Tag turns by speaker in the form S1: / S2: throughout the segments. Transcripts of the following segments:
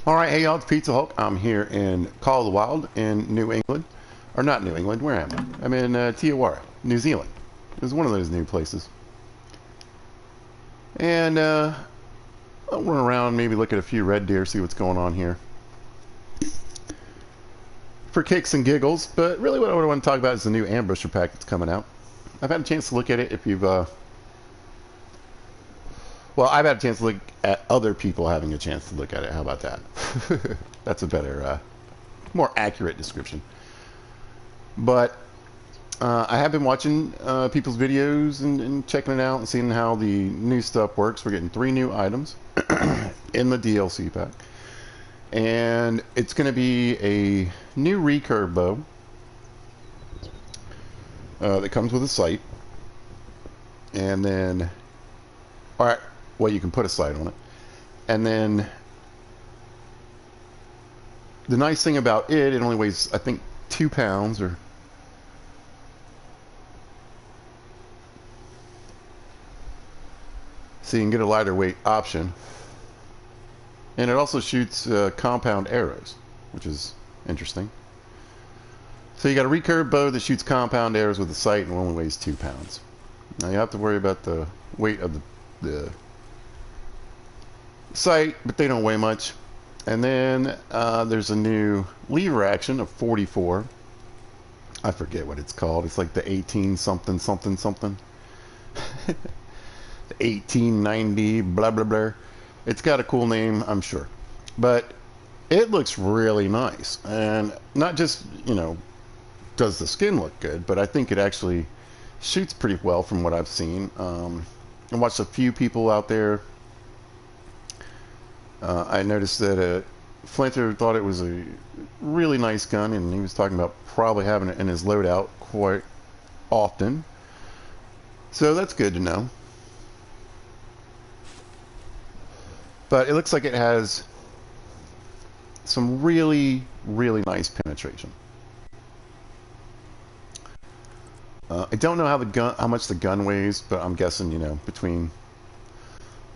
S1: Alright, hey y'all, it's Pizza Hulk. I'm here in Call of the Wild in New England. Or not New England, where am I? I'm in Tiawara, New Zealand. It was one of those new places. And I'll run around, maybe look at a few red deer, see what's going on here. For kicks and giggles, but really what I want to talk about is the new Ambusher pack that's coming out. I've had a chance to look at it if you've... Well, I've had a chance to look at other people having a chance to look at it. How about that? That's a better, more accurate description. But I have been watching people's videos and checking it out and seeing how the new stuff works. We're getting 3 new items in the DLC pack. And it's going to be a new recurve bow that comes with a sight. And then... Alright. Well, you can put a sight on it. And then the nice thing about it only weighs, I think, 2 pounds or... So you can get a lighter weight option. And it also shoots compound arrows, which is interesting. So you got a recurve bow that shoots compound arrows with a sight and only weighs 2 pounds. Now you have to worry about the weight of the sight, but they don't weigh much. And then there's a new lever action of 44. I forget what it's called. It's like the 18 something something something. The 1890 blah blah blah. It's got a cool name, I'm sure. But it looks really nice. And not just, you know, does the skin look good, but I think it actually shoots pretty well from what I've seen. I watched a few people out there. I noticed that Flinter thought it was a really nice gun, and he was talking about probably having it in his loadout quite often. So that's good to know. But it looks like it has some really, really nice penetration. I don't know how much the gun weighs, but I'm guessing, you know, between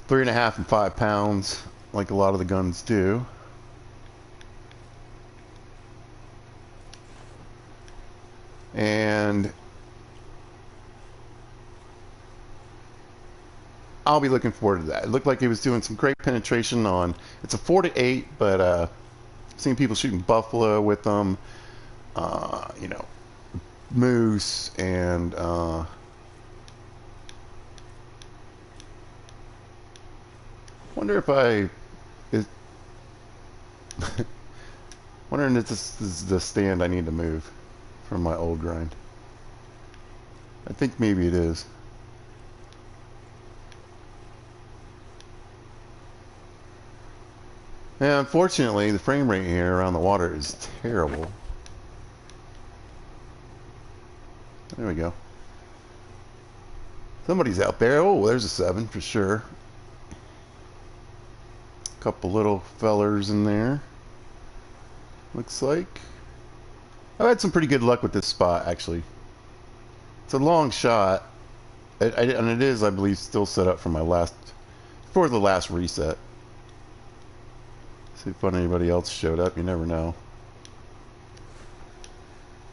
S1: 3.5 and 5 pounds, like a lot of the guns do. And I'll be looking forward to that. It looked like it was doing some great penetration on... It's a 4 to 8, but I've seen people shooting buffalo with them. You know, moose and wonder if wondering if this is the stand I need to move from my old grind. I think maybe it is. Yeah, unfortunately the frame rate here around the water is terrible. There we go. Somebody's out there. Oh, there's a 7 for sure. Couple little fellers in there. Looks like. I've had some pretty good luck with this spot, actually. It's a long shot. And it is, I believe, still set up for my for the last reset. See if anybody else showed up. You never know.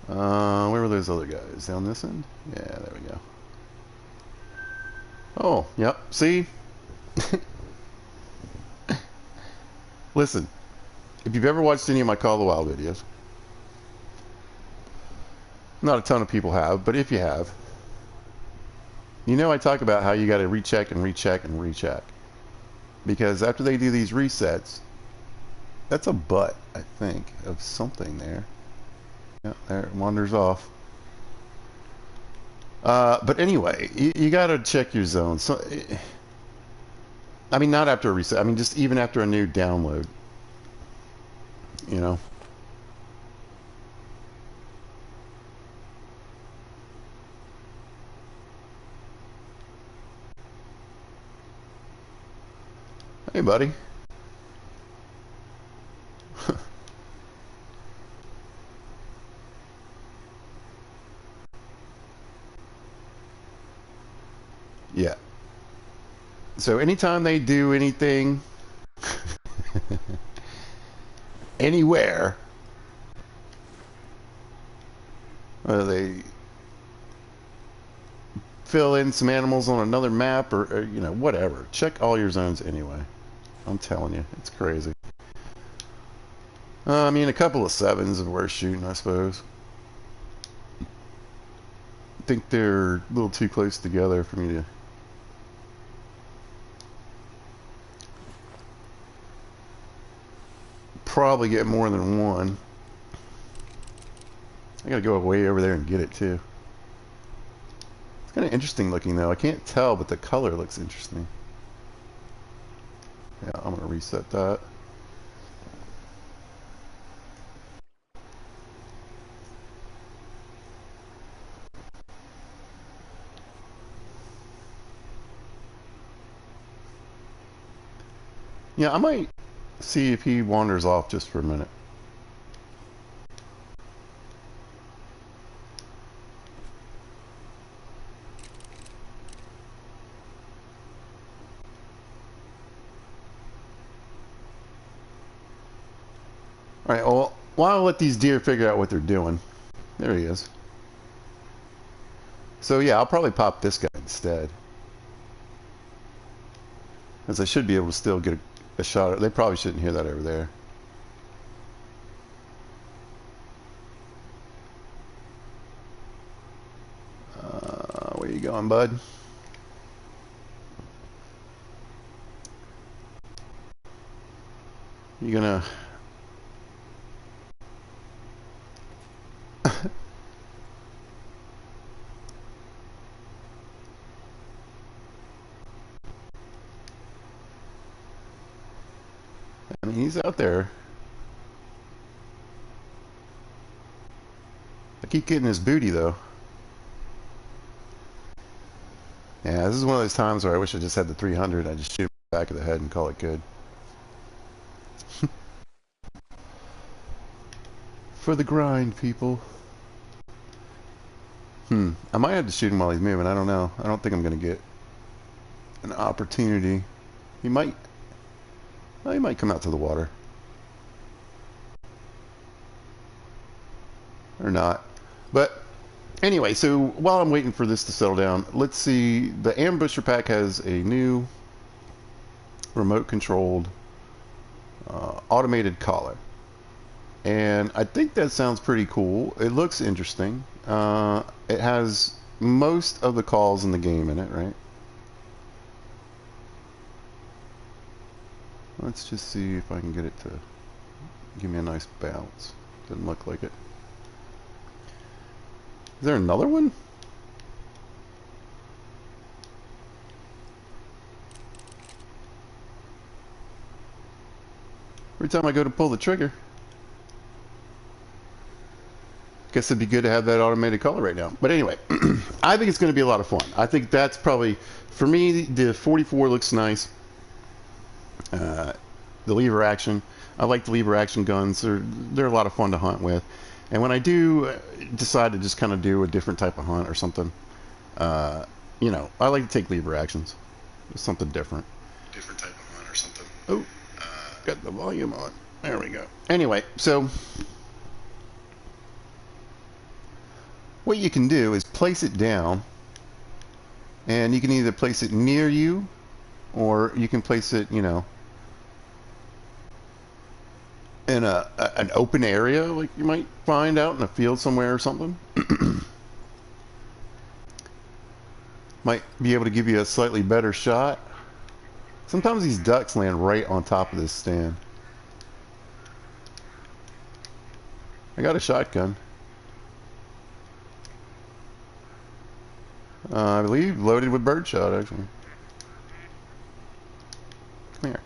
S1: Where were those other guys? Down this end? Yeah, there we go. Oh, yep. See? Listen, if you've ever watched any of my Call of the Wild videos, not a ton of people have, but if you have, you know I talk about how you got to recheck and recheck and recheck. Because after they do these resets, that's a butt, I think, of something there. Yeah, there it wanders off. But anyway, you got to check your zone. So, I mean, not after a reset. I mean, just even after a new download. You know. Hey, buddy. Yeah. So anytime they do anything anywhere. They fill in some animals on another map, or you know, whatever. Check all your zones anyway. I'm telling you, it's crazy. I mean, a couple of 7s is worth shooting, I suppose. I think they're a little too close together for me to... probably get more than one. I gotta go way over there and get it too. It's kind of interesting looking though. I can't tell, but the color looks interesting. Yeah, I'm gonna reset that. Yeah, I might see if he wanders off just for a minute. Alright, well, while I let these deer figure out what they're doing. There he is. So yeah, I'll probably pop this guy instead. As I should be able to still get a shot. They probably shouldn't hear that over there. Where you going, bud? You gonna... I mean, he's out there. I keep getting his booty, though. Yeah, this is one of those times where I wish I just had the 300. I just shoot him in the back of the head and call it good. For the grind, people. I might have to shoot him while he's moving. I don't know. I don't think I'm going to get an opportunity. He might... Well, he might come out to the water. Or not. But anyway, so while I'm waiting for this to settle down, let's see. The Ambusher pack has a new remote controlled automated collar. And I think that sounds pretty cool. It looks interesting. It has most of the calls in the game in it, right? Let's just see if I can get it to give me a nice bounce. Doesn't look like it. Is there another one? Every time I go to pull the trigger. Guess it'd be good to have that automated color right now. But anyway, I think it's going to be a lot of fun. I think that's probably, for me, the 44 looks nice. The lever action. I like the lever action guns. They're a lot of fun to hunt with. And when I do decide to just kind of do a different type of hunt or something, you know, I like to take lever actions. It's something different. Different type of hunt or something. Oh, got the volume on. There we go. Anyway, so what you can do is place it down, and you can either place it near you, or you can place it, you know, in an open area like you might find out in a field somewhere or something. Might be able to give you a slightly better shot. Sometimes these ducks land right on top of this stand. I got a shotgun. I believe loaded with birdshot, actually. Come here.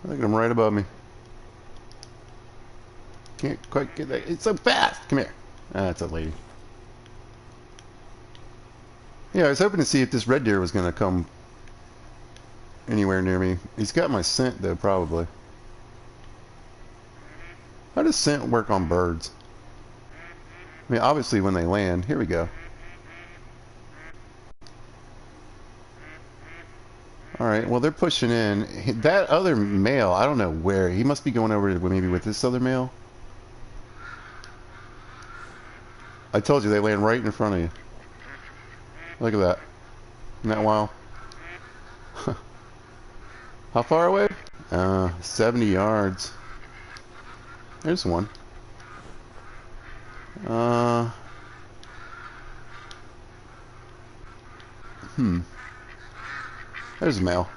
S1: Look at him right above me. Can't quite get that. It's so fast. Come here. That's a lady. Yeah, I was hoping to see if this red deer was going to come anywhere near me. He's got my scent, though, probably. How does scent work on birds? I mean, obviously when they land. Here we go. Alright, well, they're pushing in. That other male, I don't know where. He must be going over to maybe with this other male. I told you, they land right in front of you. Look at that. Isn't that wild? How far away? 70 yards. There's one. There's a male.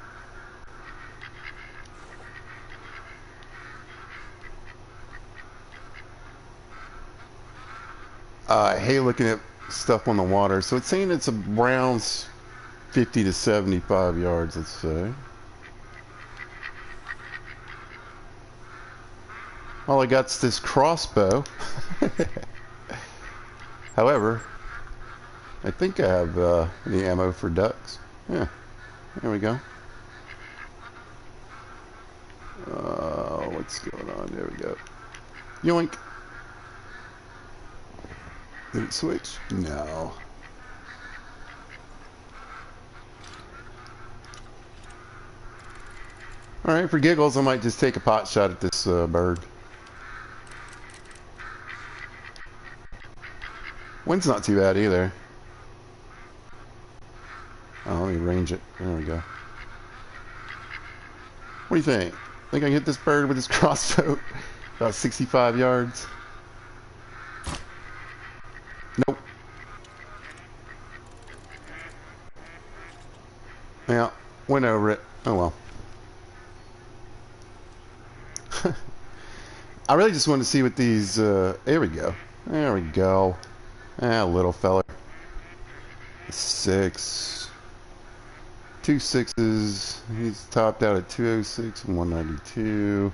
S1: I hate looking at stuff on the water. So it's saying it's around 50 to 75 yards, let's say. All I got's this crossbow. However, I think I have the ammo for ducks. Yeah, there we go. What's going on? There we go. Yoink. Did it switch? No. Alright, for giggles, I might just take a pot shot at this bird. Wind's not too bad either. Oh, let me range it. There we go. What do you think? Think I can hit this bird with this crossbow? About 65 yards? Nope. Yeah, went over it. Oh well. I really just wanted to see what these, there we go. There we go. Ah, little fella. 6. 2 6s. He's topped out at 206 and 192.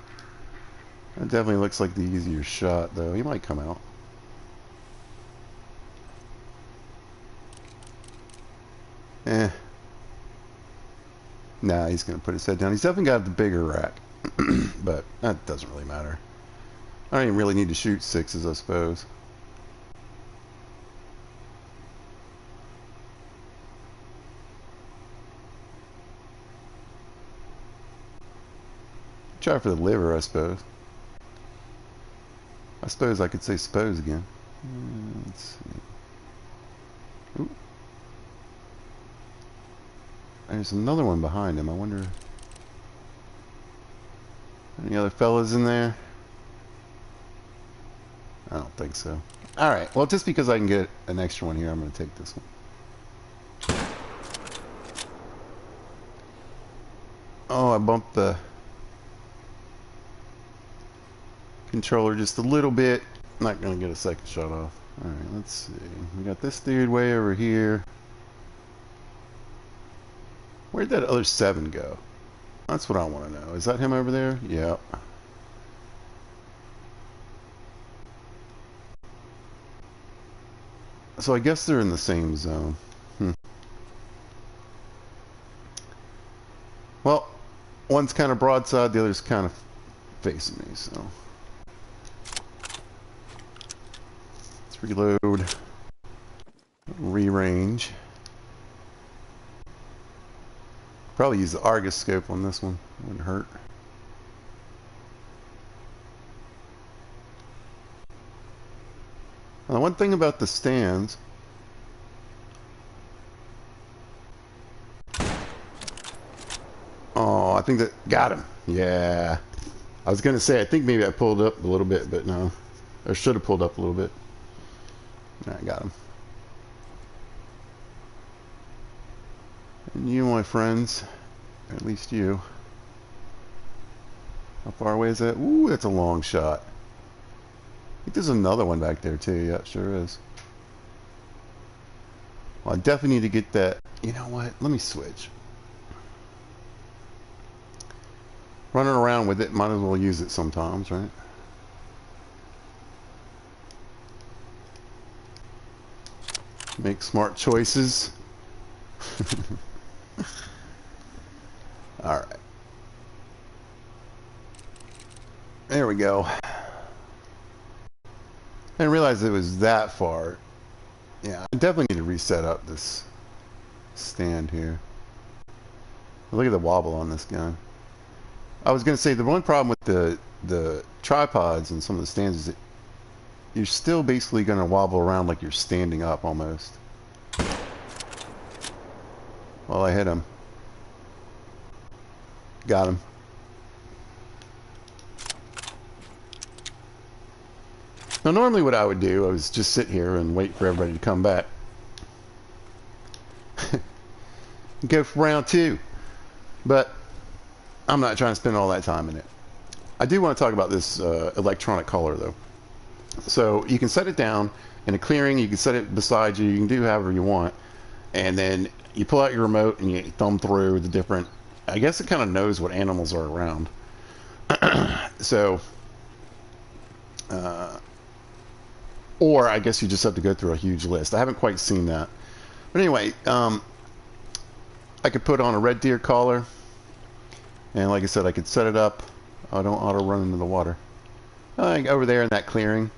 S1: That definitely looks like the easier shot, though. He might come out. Nah, he's going to put his head down. He's definitely got the bigger rack. But that doesn't really matter. I don't even really need to shoot 6s, I suppose. Try for the liver, I suppose. I suppose I could say suppose again. Let's see. Ooh. There's another one behind him. I wonder... Any other fellas in there? I don't think so. Alright, well, just because I can get an extra one here, I'm going to take this one. Oh, I bumped the controller just a little bit. I'm not going to get a second shot off. Alright, let's see. We got this dude way over here. Where'd that other 7 go? That's what I want to know. Is that him over there? Yep. So I guess they're in the same zone. Well, one's kind of broadside, the other's kind of facing me, so. Let's reload. Re-range. Probably use the Argus scope on this one. Wouldn't hurt. Now, one thing about the stands. Oh, I think that got him. Yeah. I was gonna say I think maybe I pulled up a little bit, but no. I should have pulled up a little bit. I got him. And you, my friends, or at least you. How far away is that? Ooh, that's a long shot. I think there's another one back there too. Yeah, sure is. Well, I definitely need to get that. You know what? Let me switch. Running around with it, might as well use it sometimes, right? Make smart choices. Alright. There we go. I didn't realize it was that far. Yeah, I definitely need to reset up this stand here. Look at the wobble on this guy. I was going to say the one problem with the tripods and some of the stands is that you're still basically going to wobble around like you're standing up almost. Well, I hit him. Got him. Now, normally what I would do is just sit here and wait for everybody to come back. Go for round 2. But I'm not trying to spend all that time in it. I do want to talk about this electronic collar, though. So you can set it down in a clearing. You can set it beside you. You can do however you want. And then you pull out your remote and you thumb through the different... I guess it kind of knows what animals are around. So... or I guess you just have to go through a huge list. I haven't quite seen that. But anyway, I could put on a red deer collar. And like I said, I could set it up. I don't auto run into the water. Over there in that clearing.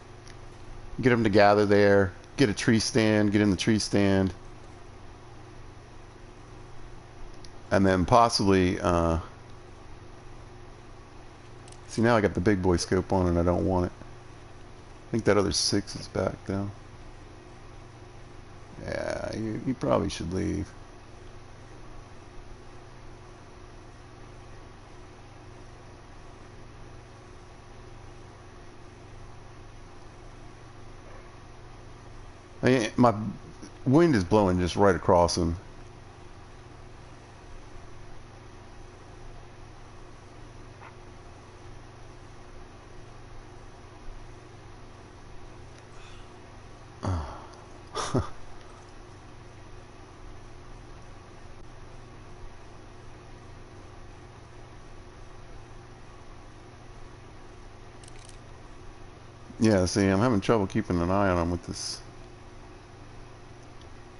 S1: Get them to gather there. Get a tree stand. Get in the tree stand. And then possibly... see, now I got the big boy scope on and I don't want it. I think that other 6 is back though. Yeah, you probably should leave. My wind is blowing just right across him. Yeah, see, I'm having trouble keeping an eye on him with this.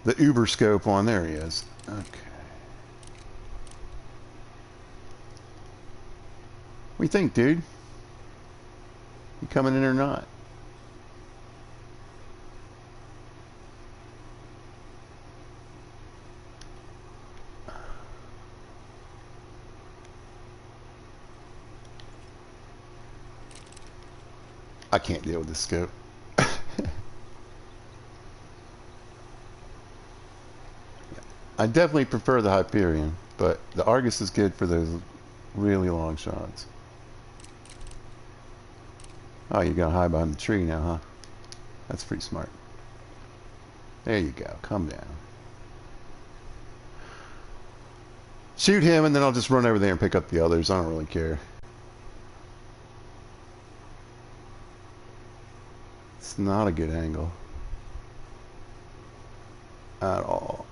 S1: The Uber scope on. There he is. Okay. What do you think, dude? You coming in or not? I can't deal with this scope. I definitely prefer the Hyperion, but the Argus is good for those really long shots. Oh, you're gonna hide behind the tree now, huh? That's pretty smart. There you go. Come down. Shoot him, and then I'll just run over there and pick up the others. I don't really care. It's not a good angle at all.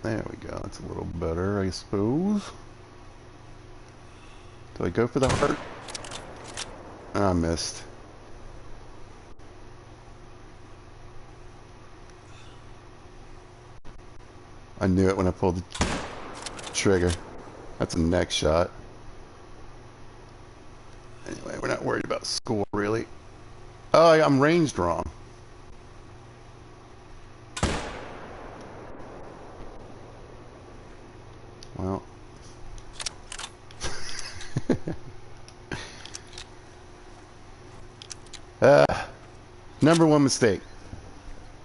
S1: There we go. That's a little better, I suppose. Do I go for the heart? I missed. I knew it when I pulled the trigger. That's a neck shot. Anyway, we're not worried about score, really. Oh, I'm ranged wrong. Well. Number one mistake.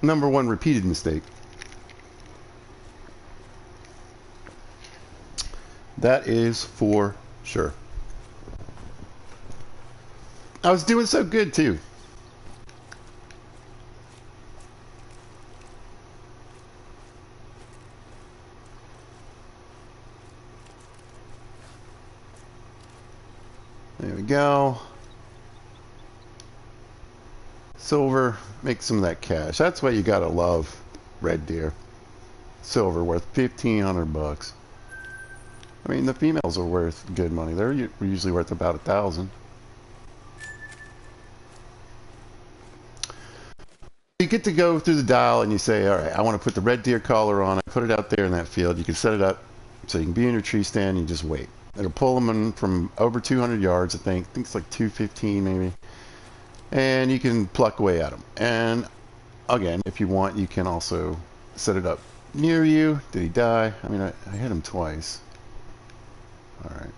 S1: Number one repeated mistake. That is for sure. I was doing so good too. There we go. Silver, make some of that cash. That's why you gotta love red deer. Silver worth 1,500 bucks. I mean, the females are worth good money. They're usually worth about 1,000. You get to go through the dial and you say, all right, I want to put the red deer collar on. I put it out there in that field. You can set it up so you can be in your tree stand and you just wait. It'll pull them in from over 200 yards, I think. I think it's like 215 maybe. And you can pluck away at them. And again, if you want, you can also set it up near you. Did he die? I mean, I hit him twice. All right.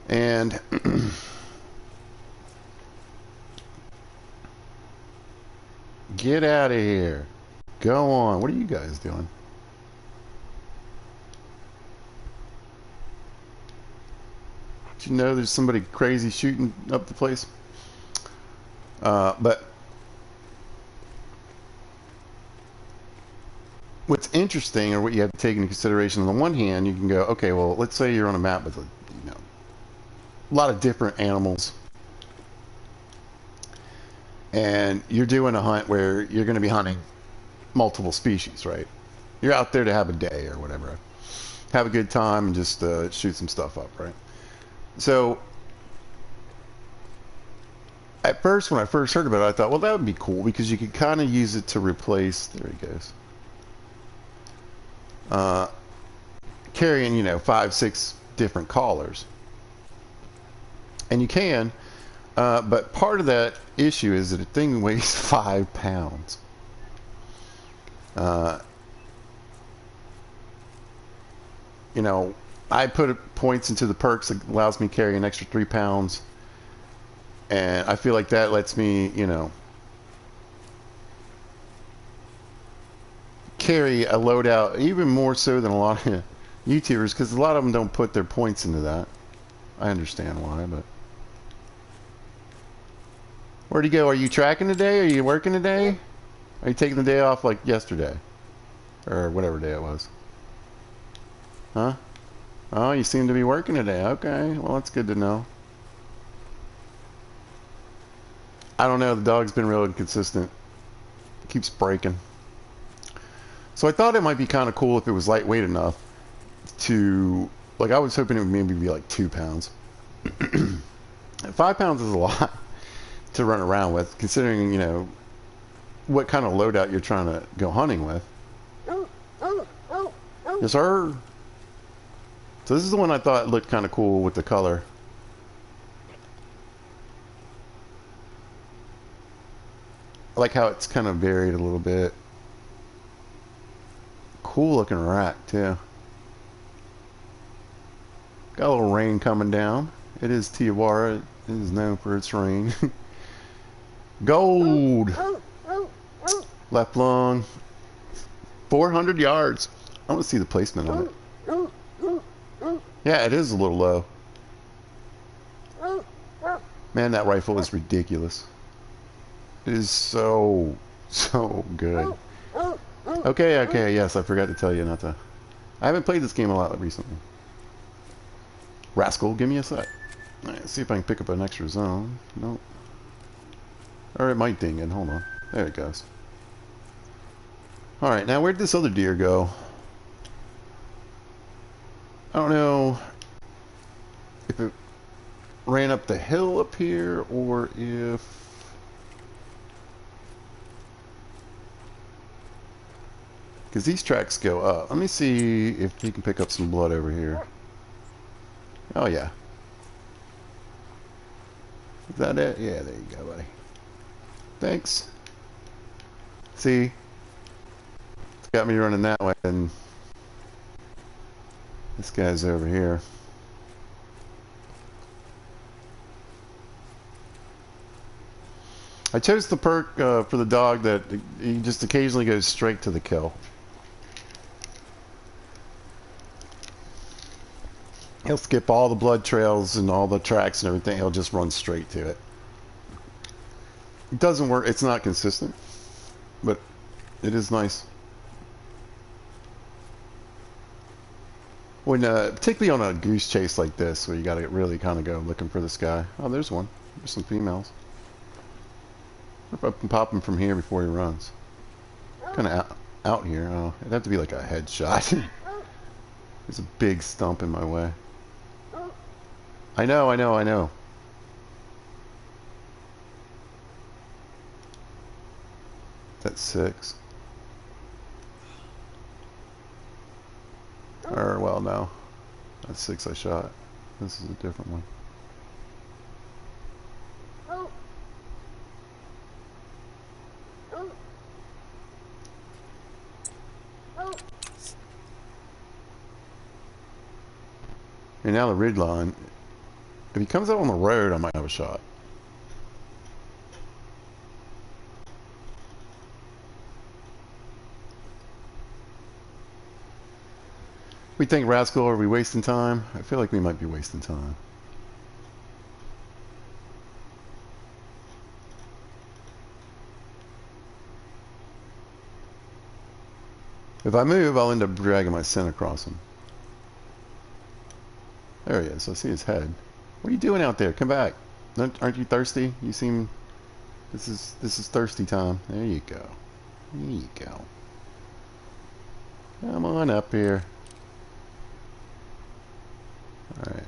S1: And get out of here. Go on. What are you guys doing? Did you know there's somebody crazy shooting up the place? But what's interesting, or what you have to take into consideration, on the one hand, you can go, okay, well, let's say you're on a map with a lot of different animals, and you're doing a hunt where you're going to be hunting multiple species, right? You're out there to have a day or whatever, have a good time, and just shoot some stuff up, right? So at first, when I first heard about it, I thought, well, that would be cool because you could kind of use it to replace, there he goes, carrying, 5-6 different collars. And you can, but part of that issue is that the thing weighs 5 pounds. I put points into the perks that allows me to carry an extra 3 pounds. And I feel like that lets me, carry a loadout even more so than a lot of YouTubers, because a lot of them don't put their points into that. I understand why, but... Where'd you go? Are you tracking today? Are you working today? Are you taking the day off like yesterday? Or whatever day it was? Huh? Oh, you seem to be working today. Okay, well, that's good to know. I don't know, the dog's been real inconsistent. It keeps breaking. So I thought it might be kind of cool if it was lightweight enough to... Like, I was hoping it would maybe be like 2 pounds. 5 pounds is a lot to run around with, considering, what kind of loadout you're trying to go hunting with. Yes, sir. So this is the one I thought looked kind of cool with the color. I like how it's kind of varied a little bit. Cool looking rack too. Got a little rain coming down. It is Tijuana. It is known for its rain. Gold. Left lung. 400 yards. I want to see the placement on it. Yeah, it is a little low. Man, that rifle is ridiculous. It is so good. Okay, yes, I forgot to tell you not to... I haven't played this game a lot recently. Rascal, give me a sec. Alright, see if I can pick up an extra zone. Nope. Or it might ding it. Hold on. There it goes. Alright, now where'd this other deer go? I don't know if it ran up the hill up here or if... Because these tracks go up. Let me see if you can pick up some blood over here. Oh, yeah. Is that it? Yeah, there you go, buddy. Thanks. See? It's got me running that way, and this guy's over here. I chose the perk for the dog that he just occasionally goes straight to the kill. He'll skip all the blood trails and all the tracks and everything. He'll just run straight to it. It doesn't work. It's not consistent, but it is nice. When, particularly on a goose chase like this, where you got to really kind of go looking for this guy. Oh, there's one. There's some females. What if I can pop him from here before he runs? Kind of out here. Oh, it'd have to be like a headshot. There's a big stump in my way. I know. That's 6. Or, well, no. That's 6 I shot. This is a different one. And now the ridge line. If he comes out on the road, I might have a shot. We think Rascal, are we wasting time? I feel like we might be wasting time. If I move, I'll end up dragging my scent across him. There he is. I see his head. What are you doing out there? Come back. Aren't you thirsty? You seem... This is thirsty time. There you go. There you go. Come on up here. Alright.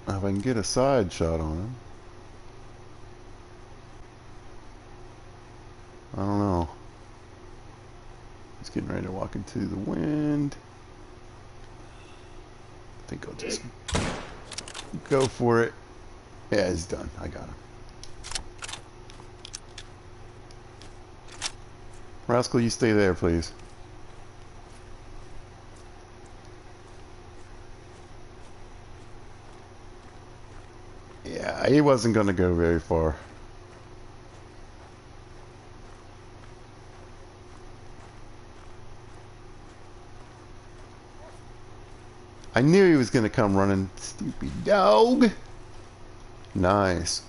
S1: If I can get a side shot on him. I don't know. He's getting ready to walk into the wind. I think I'll just go for it. Yeah, he's done. I got him. Rascal, you stay there, please. Yeah, he wasn't going to go very far. I knew he was going to come running. Stupid dog. Nice.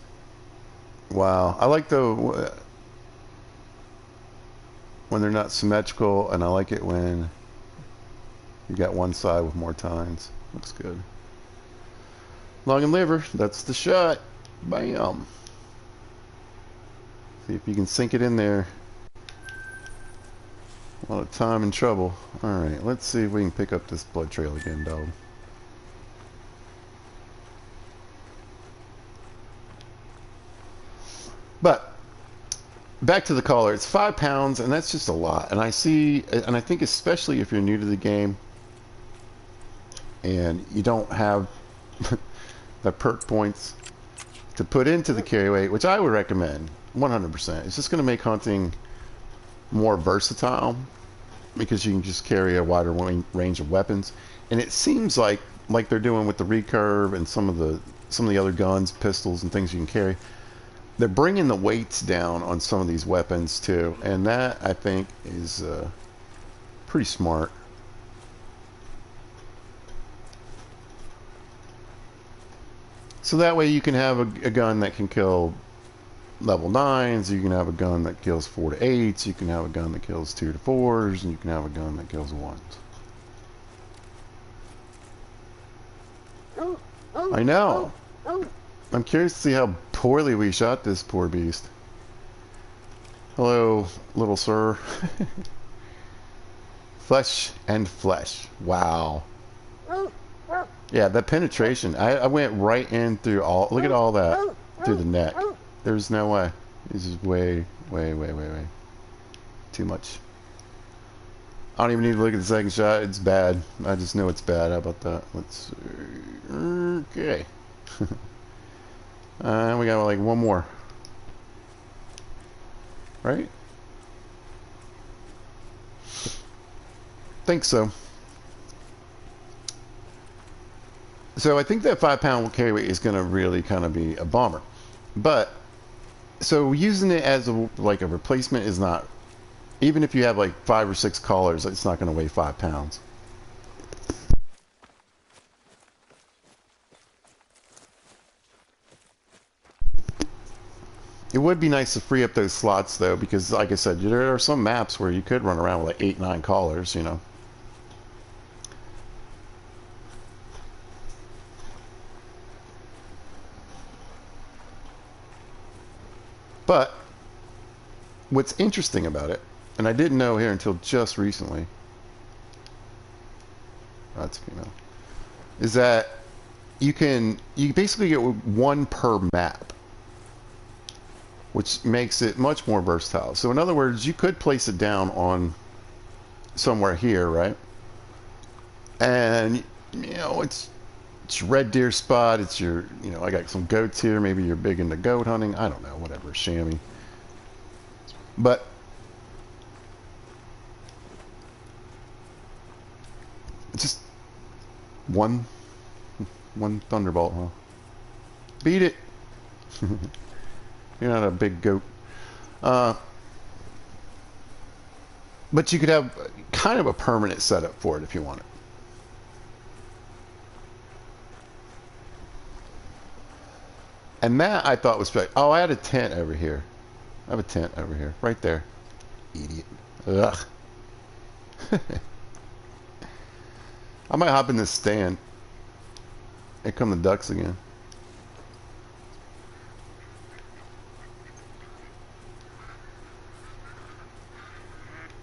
S1: Wow. I like the... when they're not symmetrical, and I like it when you got one side with more tines. Looks good. Long and liver. That's the shot. Bam. See if you can sink it in there. A lot of time and trouble. Alright, let's see if we can pick up this blood trail again, dog. But back to the collar. It's 5 pounds, and that's just a lot. And I see, and I think especially if you're new to the game and you don't have the perk points to put into the carry weight, which I would recommend 100%. It's just going to make hunting more versatile because you can just carry a wider range of weapons. And it seems like they're doing with the recurve and some of the other guns, pistols, and things you can carry. They're bringing the weights down on some of these weapons too, and that I think is pretty smart. So that way you can have a gun that can kill level 9s, you can have a gun that kills 4 to 8s, you can have a gun that kills 2 to 4s, and you can have a gun that kills 1s. I know. I'm curious to see how poorly we shot this poor beast. Hello, little sir. Flesh and flesh. Wow. Yeah, that penetration. I went right in through all... Look at all that. Through the neck. There's no way. This is way too much. I don't even need to look at the second shot. It's bad. I just know it's bad. How about that? Let's... Okay. We got like one more. Right? Think so. So I think that 5 pound carry weight is going to really kind of be a bomber. But, so using it as like a replacement is not, even if you have like 5 or 6 collars, it's not going to weigh 5 pounds. It would be nice to free up those slots though, because like I said, there are some maps where you could run around with like 8, 9 collars, you know. But what's interesting about it, and I didn't know here until just recently, that's female, is that you basically get one per map, which makes it much more versatile. So in other words, you could place it down on somewhere here, right? And you know, it's red deer spot, it's your, you know, I got some goats here, maybe you're big into goat hunting, I don't know, whatever, chamois. But just one one thunderbolt, huh? Beat it. You're not a big goat. But you could have kind of a permanent setup for it if you want it. And that I thought was great. Oh, I had a tent over here. I have a tent over here, right there. Idiot. Ugh. I might hop in this stand. Here come the ducks again.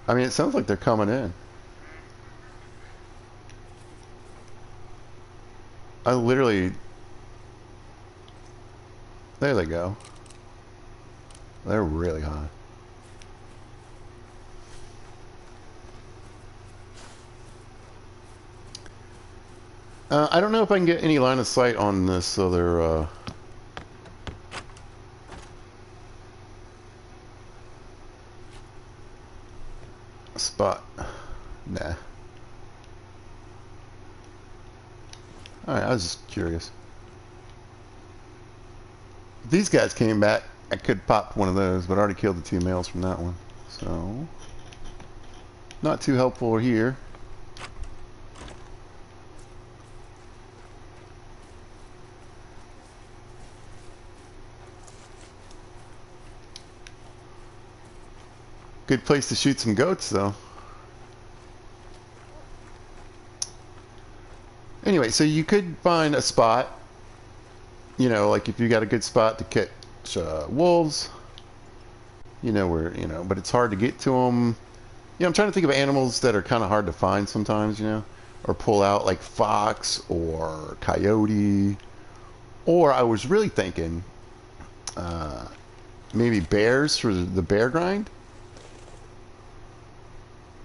S1: I mean, it sounds like they're coming in. I literally... There they go. They're really high. I don't know if I can get any line of sight on this other... spot. Nah. Alright, I was just curious. If these guys came back, I could pop one of those, but I already killed the 2 males from that one. So, not too helpful here. Good place to shoot some goats, though. Anyway, so you could find a spot, you know, like if you got a good spot to catch wolves, you know, where, you know, but it's hard to get to them. You know, I'm trying to think of animals that are kind of hard to find sometimes, you know, or pull out, like fox or coyote. Or I was really thinking maybe bears for the bear grind.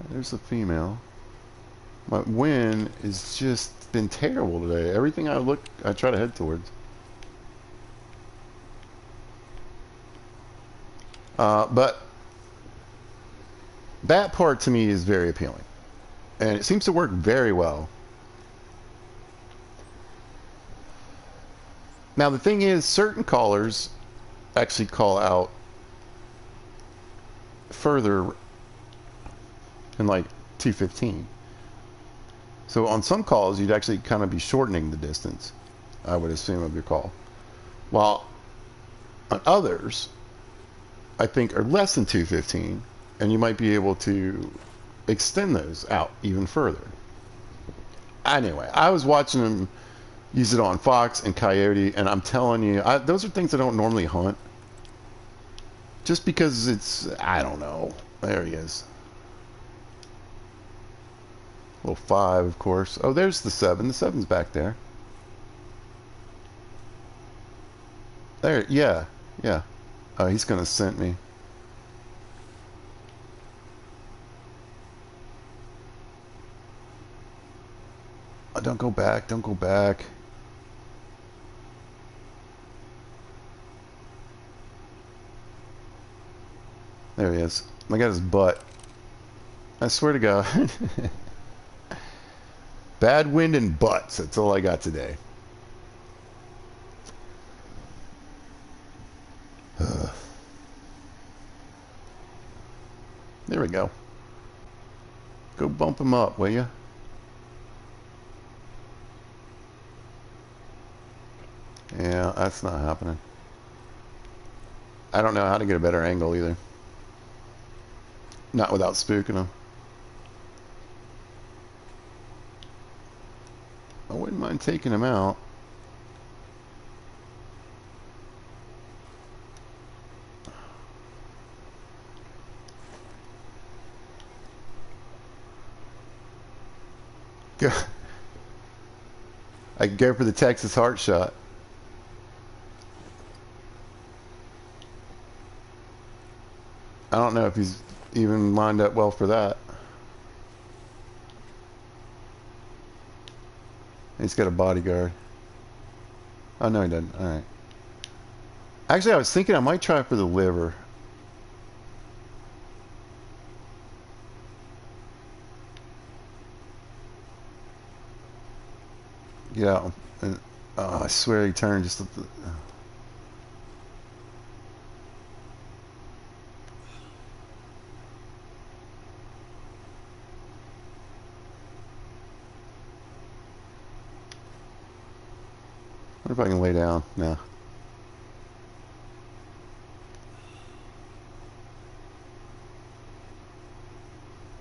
S1: There's the female. My wind has just been terrible today. Everything I try to head towards. But that part to me is very appealing. And it seems to work very well. Now the thing is, certain callers actually call out further in like 215. So on some calls, you'd actually kind of be shortening the distance, I would assume, of your call. While on others, I think are less than 215, and you might be able to extend those out even further. Anyway, I was watching them use it on fox and coyote, and I'm telling you, those are things I don't normally hunt. Just because it's, I don't know. There he is. Little 5, of course. Oh, there's the 7. The 7's back there. There, yeah, yeah. Oh, he's gonna scent me. Oh, don't go back, don't go back. There he is. I got his butt. I swear to God. Bad wind and butts. That's all I got today. There we go. Go bump him up, will ya? Yeah, that's not happening. I don't know how to get a better angle either. Not without spooking him. I wouldn't mind taking him out. I can go for the Texas heart shot. I don't know if he's even lined up well for that. He's got a bodyguard. Oh, no, he doesn't. All right. Actually, I was thinking I might try for the liver. Yeah. Oh, I swear he turned just at the... What if I can lay down? No.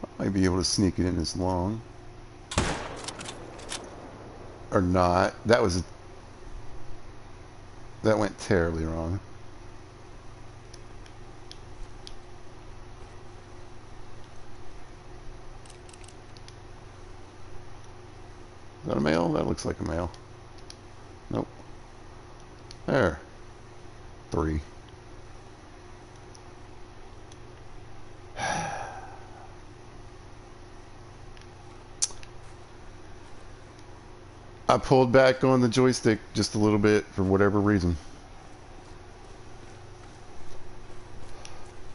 S1: I might be able to sneak it in as long. Or not. That was... That went terribly wrong. Is that a male? That looks like a male. Nope. There. 3. I pulled back on the joystick just a little bit for whatever reason.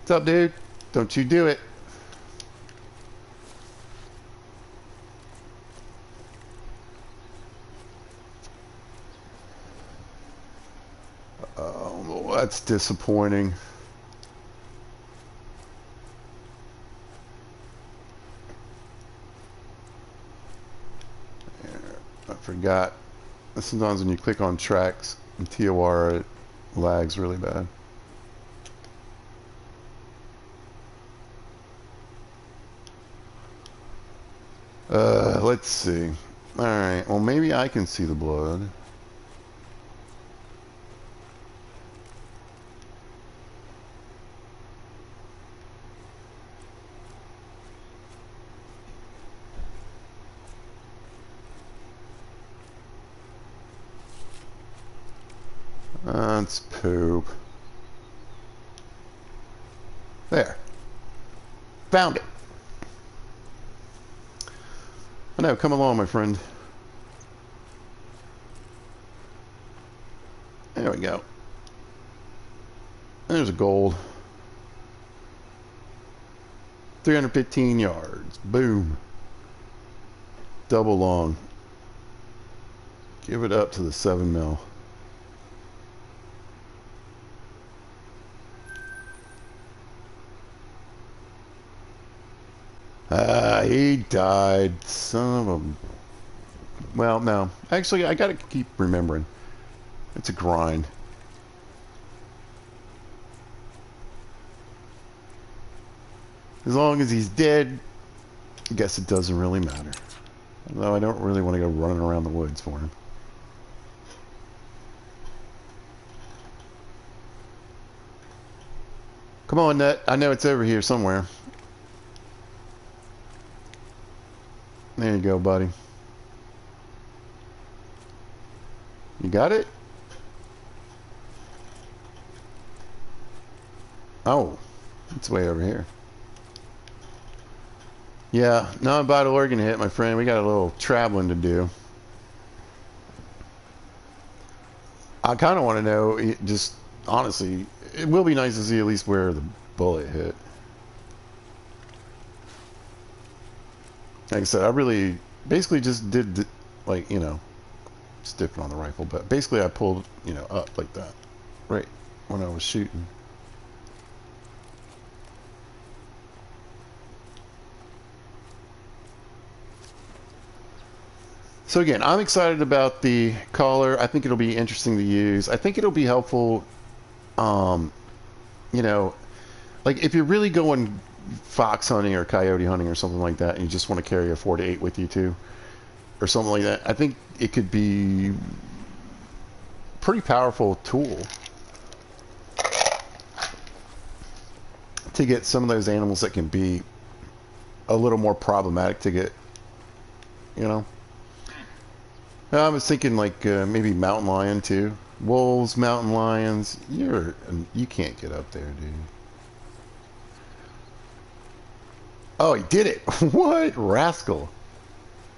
S1: What's up, dude? Don't you do it. Oh, that's disappointing. I forgot. Sometimes when you click on tracks in TOR, it lags really bad. Let's see. Alright, well maybe I can see the blood. That's poop. There. Found it. I know, come along, my friend. There we go. There's a gold. 315 yards. Boom. Double long. Give it up to the 7 mil. He died. Son of a... Well, no. Actually, I gotta keep remembering. It's a grind. As long as he's dead, I guess it doesn't really matter. Although I don't really want to go running around the woods for him. Come on, Nut. I know it's over here somewhere. There you go, buddy. You got it? Oh, it's way over here. Yeah, non-vital organ hit, my friend. We got a little traveling to do. I kind of want to know, just honestly, it will be nice to see at least where the bullet hit. Like I said, I really basically just did, like, you know, just dipping on the rifle, but basically I pulled, you know, up like that, right when I was shooting. So again, I'm excited about the collar. I think it'll be interesting to use. I think it'll be helpful, you know, like if you're really going fox hunting or coyote hunting or something like that, and you just want to carry a 4-8 with you too, or something like that, I think it could be a pretty powerful tool to get some of those animals that can be a little more problematic to get, you know. I was thinking like maybe mountain lion too. Wolves, mountain lions. You can't get up there, dude. Oh, he did it! What rascal?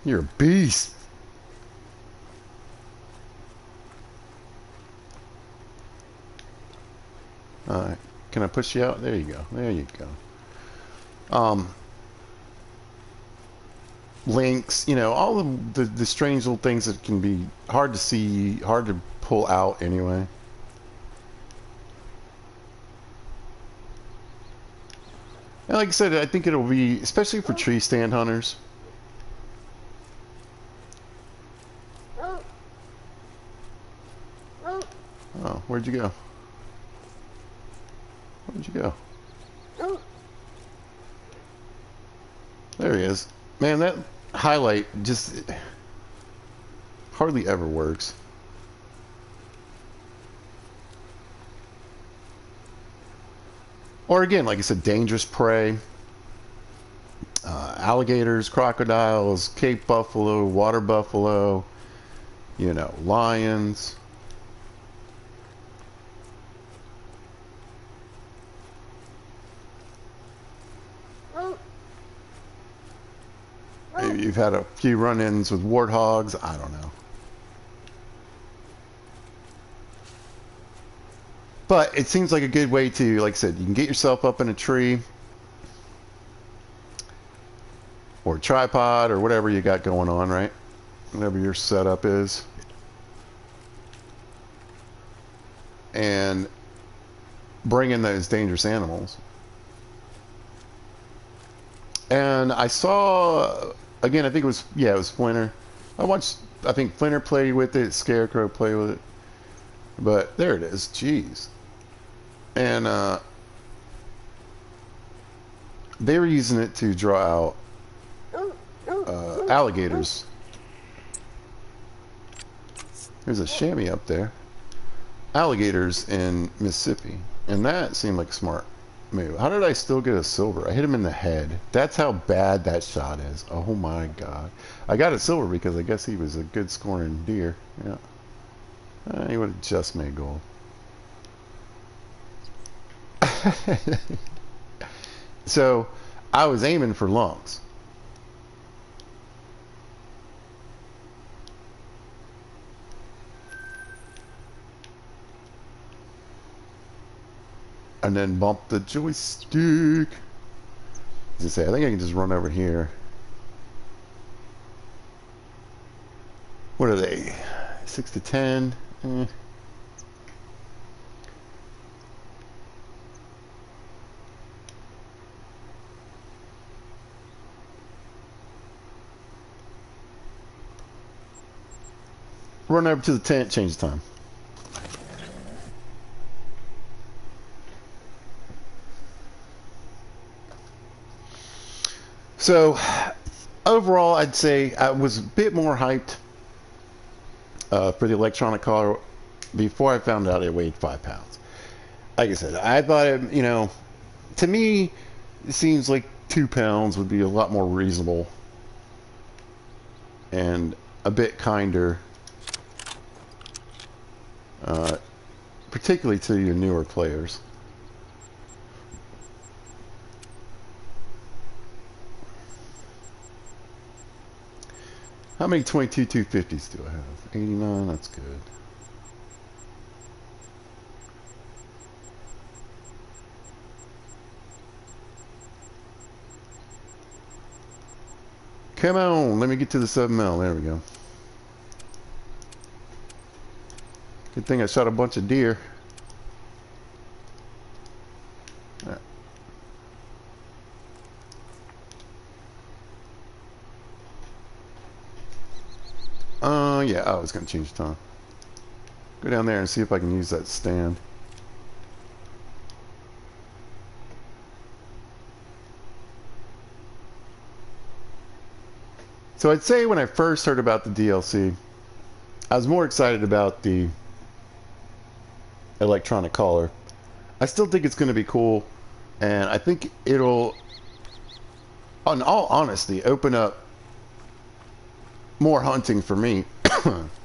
S1: You're a beast. All right, can I push you out? There you go. There you go. lynx, all of the strange little things that can be hard to see, hard to pull out anyway. And like I said, I think it'll be, especially for tree stand hunters. Oh, where'd you go? Where'd you go? There he is. Man, that highlight just hardly ever works. Or again, like I said, dangerous prey. Alligators, crocodiles, Cape buffalo, water buffalo, lions. Maybe you've had a few run-ins with warthogs. I don't know. But it seems like a good way to, like I said, you can get yourself up in a tree or a tripod or whatever you got going on, right? Whatever your setup is. And bring in those dangerous animals. And I saw, again, I think it was Flinter. I think Flinter played with it, Scarecrow played with it. But there it is, jeez. And they were using it to draw out alligators. There's a chamois up there. Alligators in Mississippi. And that seemed like a smart move. How did I still get a silver? I hit him in the head. That's how bad that shot is. Oh my god. I got a silver because I guess he was a good scoring deer. Yeah. He would have just made gold. So I was aiming for lungs. And then bump the joystick. As I say, I think I can just run over here. What are they? 6 to 10? Run over to the tent, change the time. So, overall, I'd say I was a bit more hyped for the electronic collar before I found out it weighed 5 pounds. Like I said, I thought it, to me, it seems like 2 pounds would be a lot more reasonable and a bit kinder, particularly to your newer players. How many 22 250s do I have? 89, that's good. Come on, let me get to the 7mm. There we go. Good thing I shot a bunch of deer. Yeah, I was going to change the time. Go down there and see if I can use that stand. So I'd say when I first heard about the DLC, I was more excited about the electronic collar. I still think it's going to be cool, and I think it'll, in all honesty, open up more hunting for me.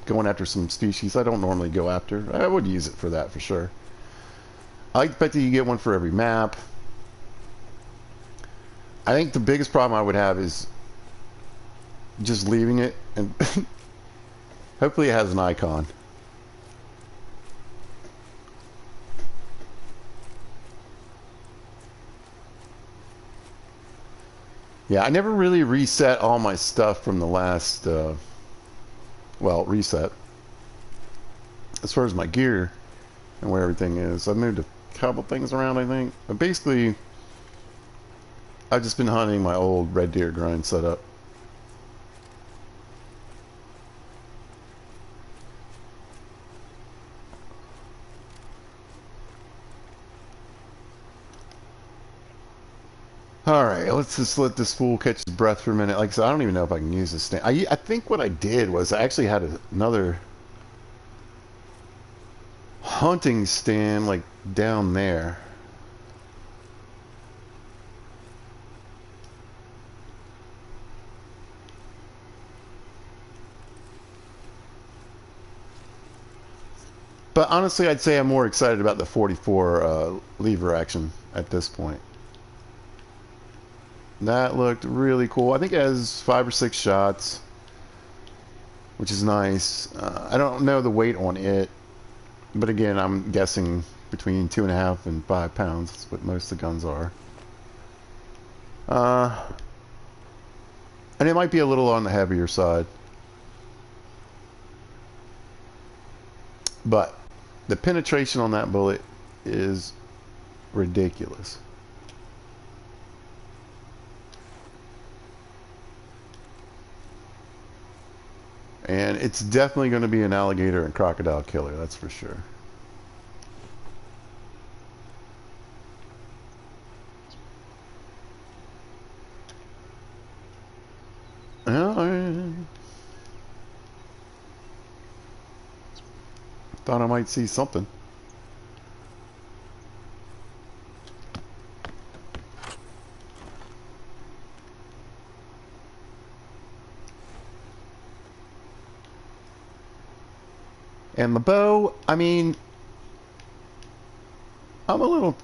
S1: Going after some species I don't normally go after. I would use it for that for sure. I expect that you get one for every map. I think the biggest problem I would have is just leaving it, and hopefully it has an icon. Yeah, I never really reset all my stuff from the last, well, reset. As far as my gear and where everything is. I moved a couple things around, I think. But basically, I've just been hunting my old Red Deer grind setup. Alright, let's just let this fool catch his breath for a minute. Like I said, I don't even know if I can use this stand. I think what I did was I actually had another hunting stand, like, down there. But honestly, I'd say I'm more excited about the 44 lever action at this point. That looked really cool. I think it has 5 or 6 shots, which is nice. I don't know the weight on it, but again, I'm guessing between 2.5 and 5 pounds. That's what most of the guns are. And it might be a little on the heavier side. But the penetration on that bullet is ridiculous. And it's definitely going to be an alligator and crocodile killer, that's for sure. Well, thought I might see something. And the bow, I mean, I'm a little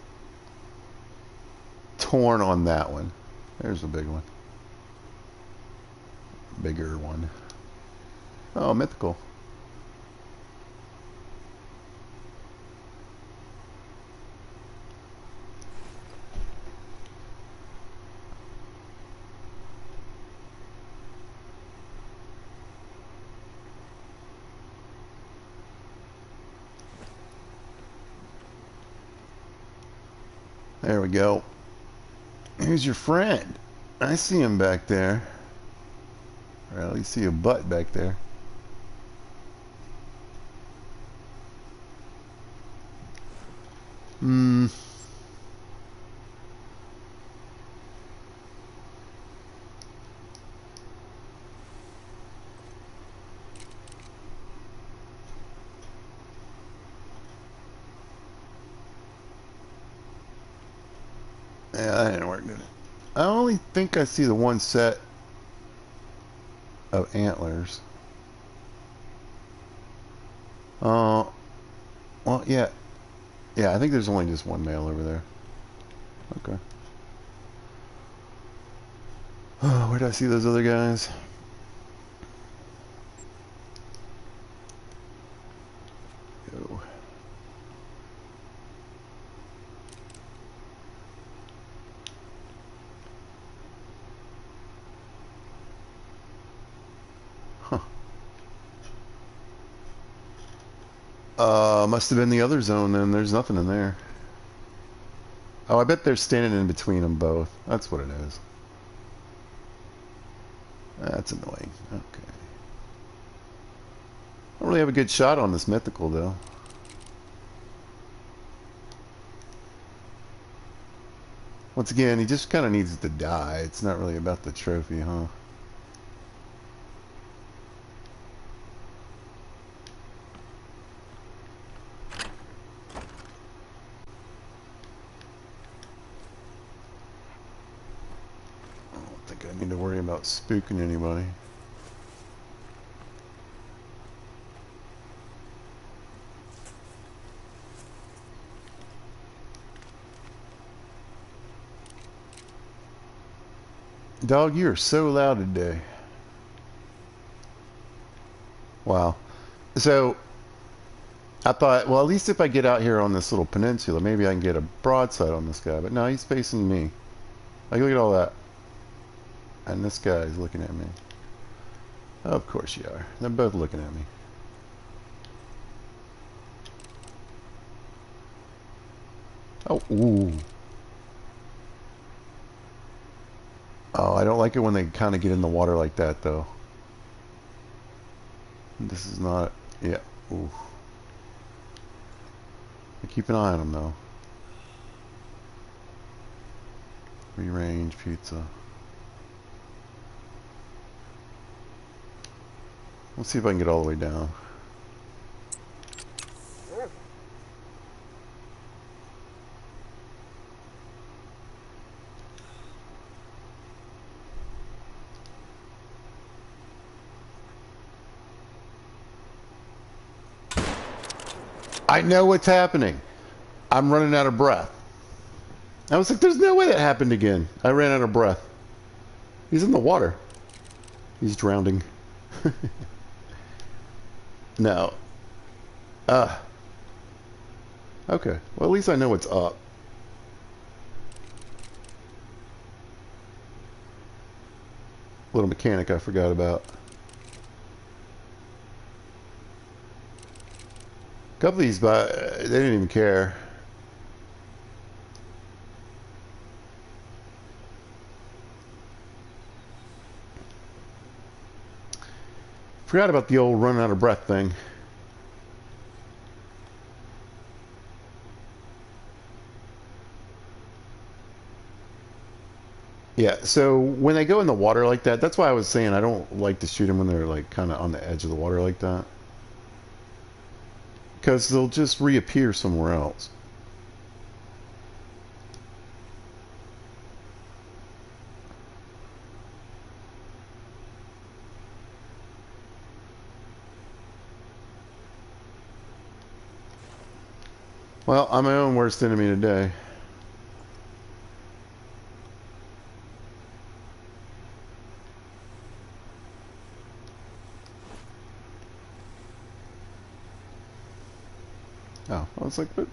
S1: torn on that one. There's a big one. Bigger one. Oh, mythical. There we go. Here's your friend. I see him back there. Or at least see a butt back there. Hmm. Yeah, that didn't work, did it? I only think I see the one set of antlers. Well, yeah. Yeah, I think there's only just one male over there. Okay. Oh, where did I see those other guys? Go. Huh. Must have been the other zone then. There's nothing in there. Oh, I bet they're standing in between them both. That's what it is. That's annoying. Okay. I don't really have a good shot on this mythical, though. Once again, he just kind of needs to die. It's not really about the trophy, huh? I don't think I need to worry about spooking anybody. Dog, you are so loud today. Wow. So, I thought, well, at least if I get out here on this little peninsula, maybe I can get a broadside on this guy. But no, he's facing me. Like, look at all that. And this guy is looking at me. Of course you are. They're both looking at me. Oh, ooh. Oh, I don't like it when they kind of get in the water like that, though. This is not... Yeah. Ooh. Keep an eye on them, though. Free-range pizza. Let's see if I can get all the way down. I know what's happening. I'm running out of breath. I was like, there's no way that happened again. I ran out of breath. He's in the water. He's drowning. No. Okay. Well, at least I know what's up. Little mechanic I forgot about. A couple of these, but they didn't even care. Forgot about the old run out of breath thing. Yeah, so when they go in the water like that, that's why I was saying I don't like to shoot them when they're like kind of on the edge of the water like that. Because they'll just reappear somewhere else. Well, I'm my own worst enemy today. Oh, I was like, but...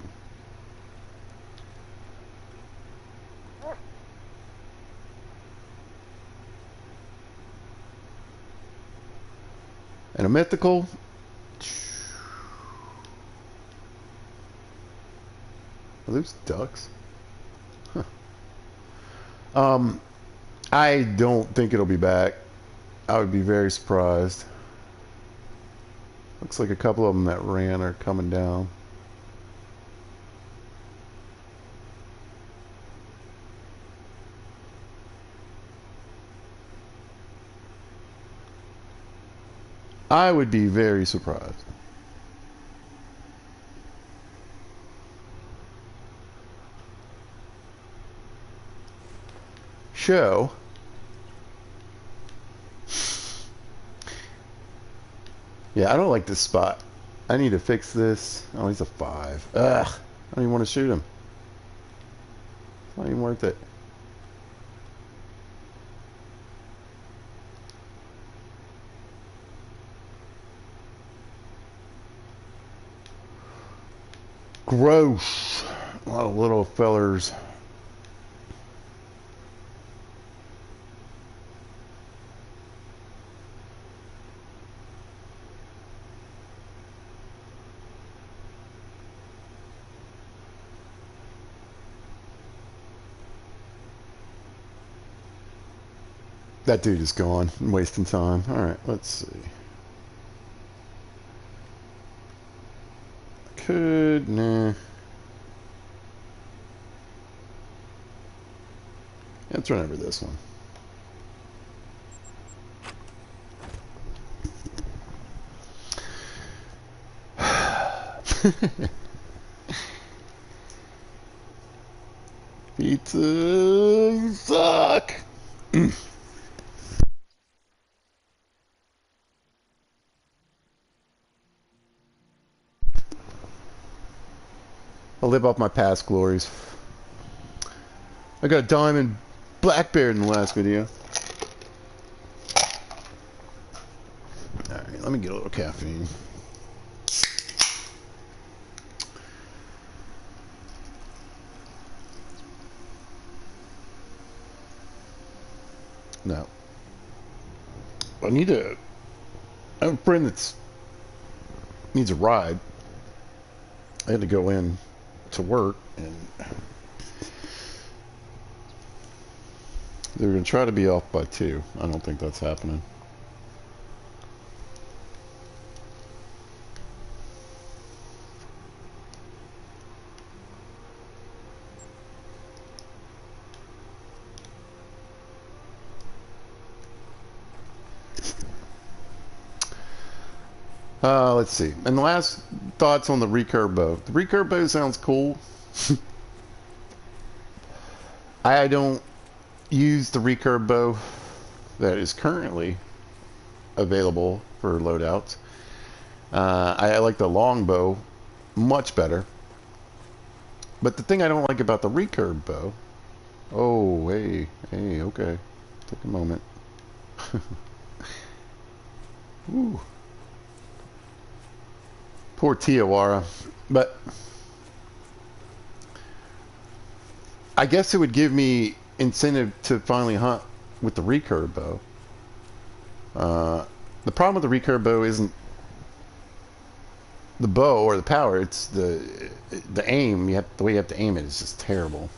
S1: And a mythical... Are those ducks? Huh. I don't think it'll be back. I would be very surprised. Looks like a couple of them that ran are coming down. I would be very surprised. Show. Yeah, I don't like this spot. I need to fix this. Oh, he's a 5. Ugh. I don't even want to shoot him. It's not even worth it. Gross. A lot of little fellers. That dude is gone. I'm wasting time. Alright, let's see. Could, nah. Let's run over this one. Pizza suck. I'll live off my past glories. I got a diamond black bear in the last video. Alright, let me get a little caffeine. No. I need to. I have a friend that needs a ride. I had to go in to work, and they're going to try to be off by 2. I don't think that's happening. Let's see. And the last thoughts on the recurve bow. The recurve bow sounds cool. I don't use the recurve bow that is currently available for loadouts. I like the longbow much better. But the thing I don't like about the recurve bow... Oh, hey, okay. Take a moment. Ooh. Poor Tiawara. But I guess it would give me incentive to finally hunt with the recurve bow. The problem with the recurve bow isn't the bow or the power, it's the aim. The way you have to aim it is just terrible.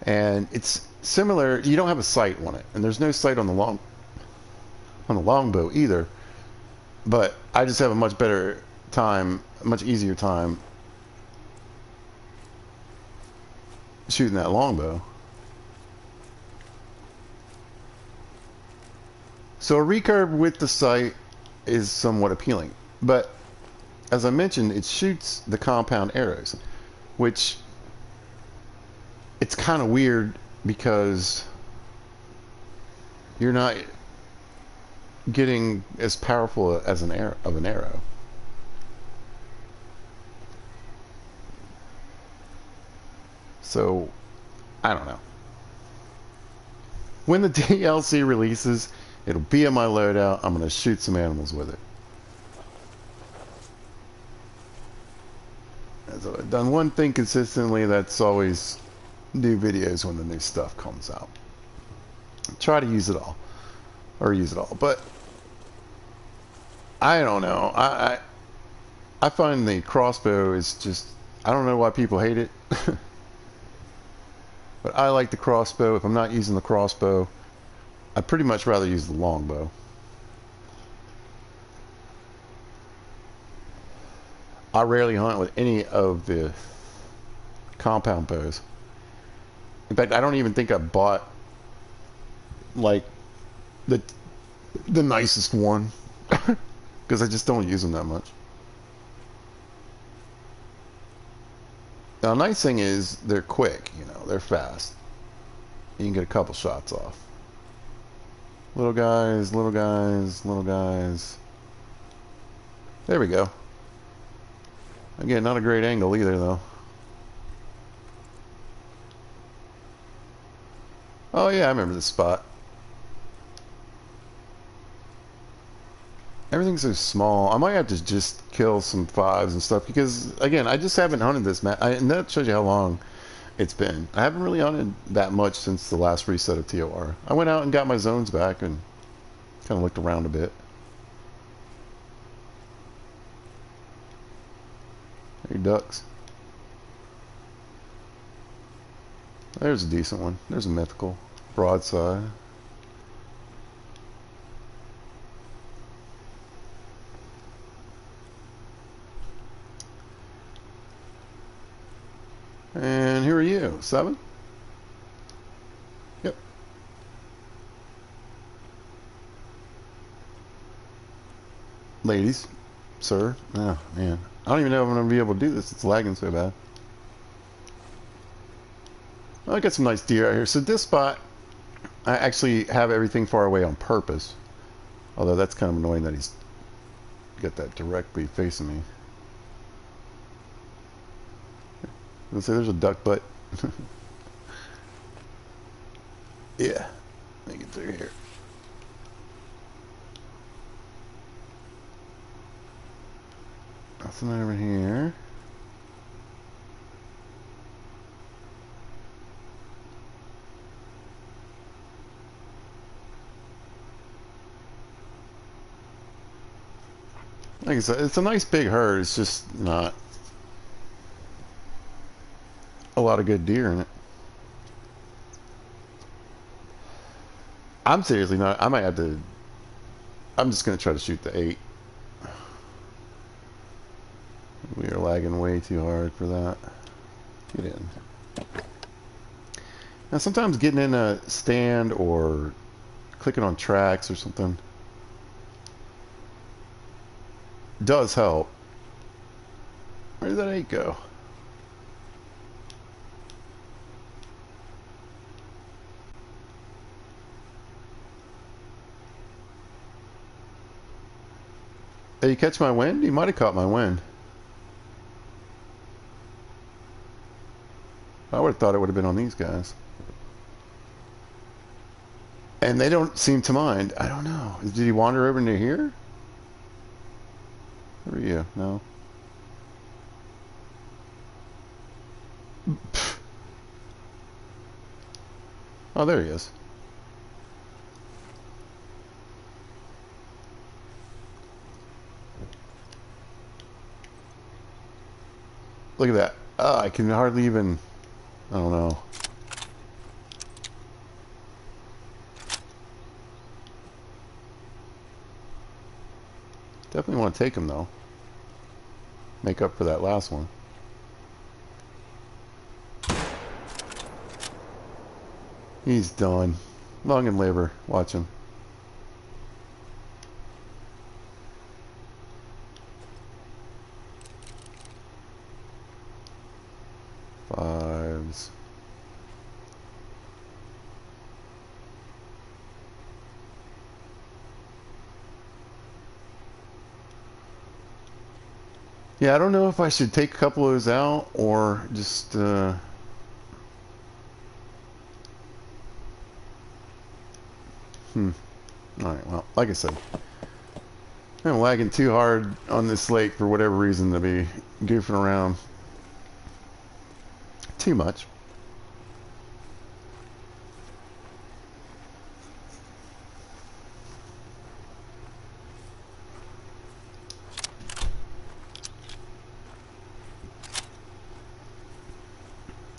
S1: And it's similar. You don't have a sight on it, and there's no sight on the longbow either. But I just have a much better time, a much easier time shooting that longbow. So a recurve with the sight is somewhat appealing, but as I mentioned, it shoots the compound arrows, which it's kind of weird because you're not getting as powerful as an arrow. So I don't know. When the DLC releases, it'll be in my loadout. I'm going to shoot some animals with it. As I've done one thing consistently, that's always new videos when the new stuff comes out. Try to use it all. Or use it all. But I don't know. I find the crossbow is just... I don't know why people hate it. But I like the crossbow. If I'm not using the crossbow, I'd pretty much rather use the longbow. I rarely hunt with any of the compound bows. In fact, I don't even think I bought like the nicest one because I just don't use them that much. Now, the nice thing is they're quick, you know, they're fast. You can get a couple shots off. Little guys, little guys, little guys. There we go. Again, not a great angle either, though. Oh yeah, I remember this spot. Everything's so small. I might have to just kill some 5s and stuff because, again, I just haven't hunted this map. And that shows you how long it's been. I haven't really hunted that much since the last reset of TOR. I went out and got my zones back and kind of looked around a bit. Hey, ducks. There's a decent one. There's a mythical broadside. And who are you? 7? Yep. Ladies, sir. Oh, man. I don't even know if I'm going to be able to do this. It's lagging so bad. I got some nice deer out here. So this spot, I actually have everything far away on purpose. Although that's kind of annoying that he's got that directly facing me. Let's say there's a duck butt. Yeah. Let me get through here. Nothing over here. Like I said, it's a nice big herd. It's just not a lot of good deer in it. I'm seriously not. I might have to. I'm just gonna try to shoot the 8. We are lagging way too hard for that. Get in. Now sometimes getting in a stand or clicking on tracks or something does help. Where did that 8 go? Did you catch my wind? You might have caught my wind. I would have thought it would have been on these guys. And they don't seem to mind. I don't know. Did he wander over near here? Where are you? No. Oh, there he is. Look at that. Oh, I can hardly even... I don't know. Definitely want to take him, though. Make up for that last one. He's done. Lung and liver. Watch him. Fives. Yeah, I don't know if I should take a couple of those out or just alright, well, like I said, I'm lagging too hard on this lake for whatever reason to be goofing around too much.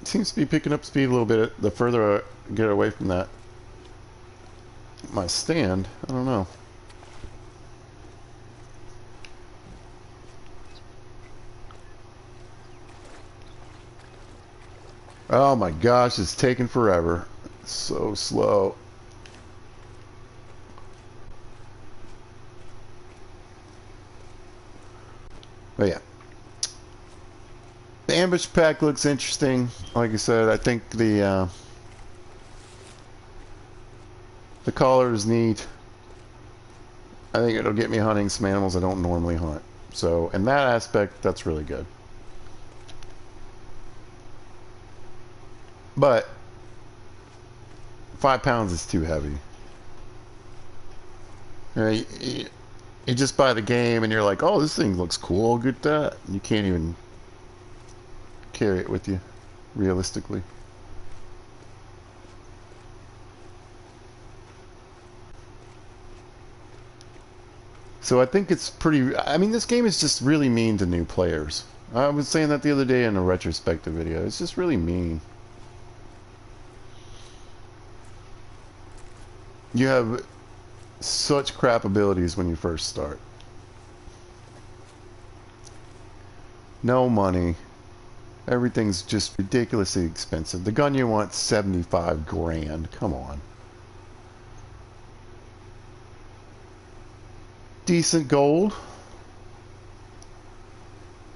S1: Seems to be picking up speed a little bit the further I get away from that my stand. I don't know. Oh my gosh, it's taking forever. It's so slow. But yeah. The ambush pack looks interesting. Like I said, I think the collar is neat. I think it'll get me hunting some animals I don't normally hunt. So, in that aspect, that's really good. But 5 pounds is too heavy. You just buy the game and you're like, oh, this thing looks cool. I'll get that. You can't even carry it with you, realistically. So I think it's pretty... I mean, this game is just really mean to new players. I was saying that the other day in a retrospective video. It's just really mean. You have such crap abilities when you first start. No money. Everything's just ridiculously expensive. The gun you want, 75 grand. Come on. Decent gold.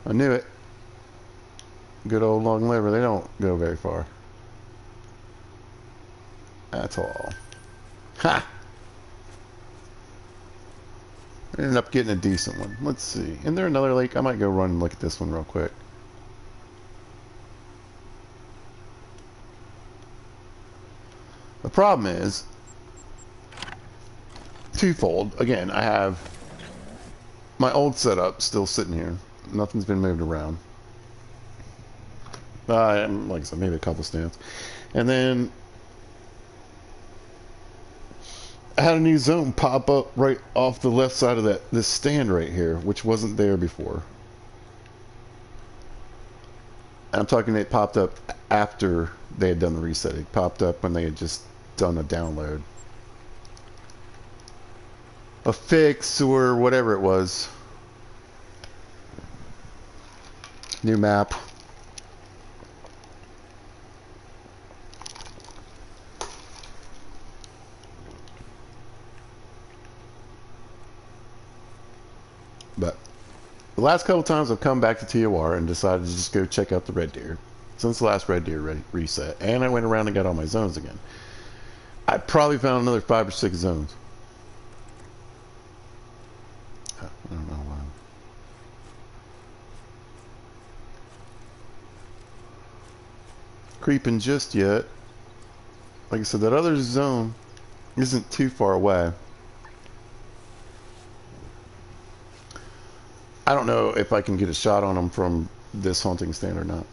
S1: I knew it. Good old long liver. They don't go very far. That's all. Ha! I ended up getting a decent one. Let's see. Isn't there another lake? I might go run and look at this one real quick. The problem is twofold. Again, I have my old setup still sitting here. Nothing's been moved around. Like I said, maybe a couple stands. And then I had a new zone pop up right off the left side of this stand right here, which wasn't there before. And I'm talking, it popped up after they had done the reset. It popped up when they had just done a download. A fix or whatever it was. New map. But the last couple times I've come back to TOR and decided to just go check out the Red Deer. Since the last Red Deer reset. And I went around and got all my zones again. I probably found another 5 or 6 zones. I don't know why. Creeping just yet. Like I said, that other zone isn't too far away. I don't know if I can get a shot on them from this hunting stand or not.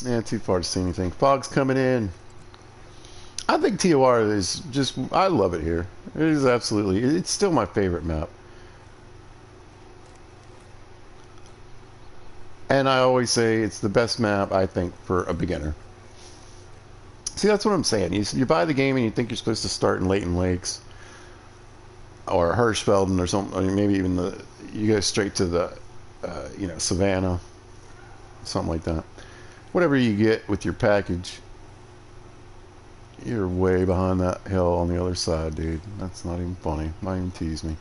S1: Yeah, too far to see anything. Fog's coming in. I think TOR is just, I love it here. It is absolutely, it's still my favorite map. And I always say it's the best map, I think, for a beginner. See, that's what I'm saying. You buy the game and you think you're supposed to start in Leighton Lakes or Hirschfelden or something. I mean, maybe even you go straight to the, Savannah, something like that. Whatever you get with your package, you're way behind that hill on the other side, dude. That's not even funny. Not even tease me.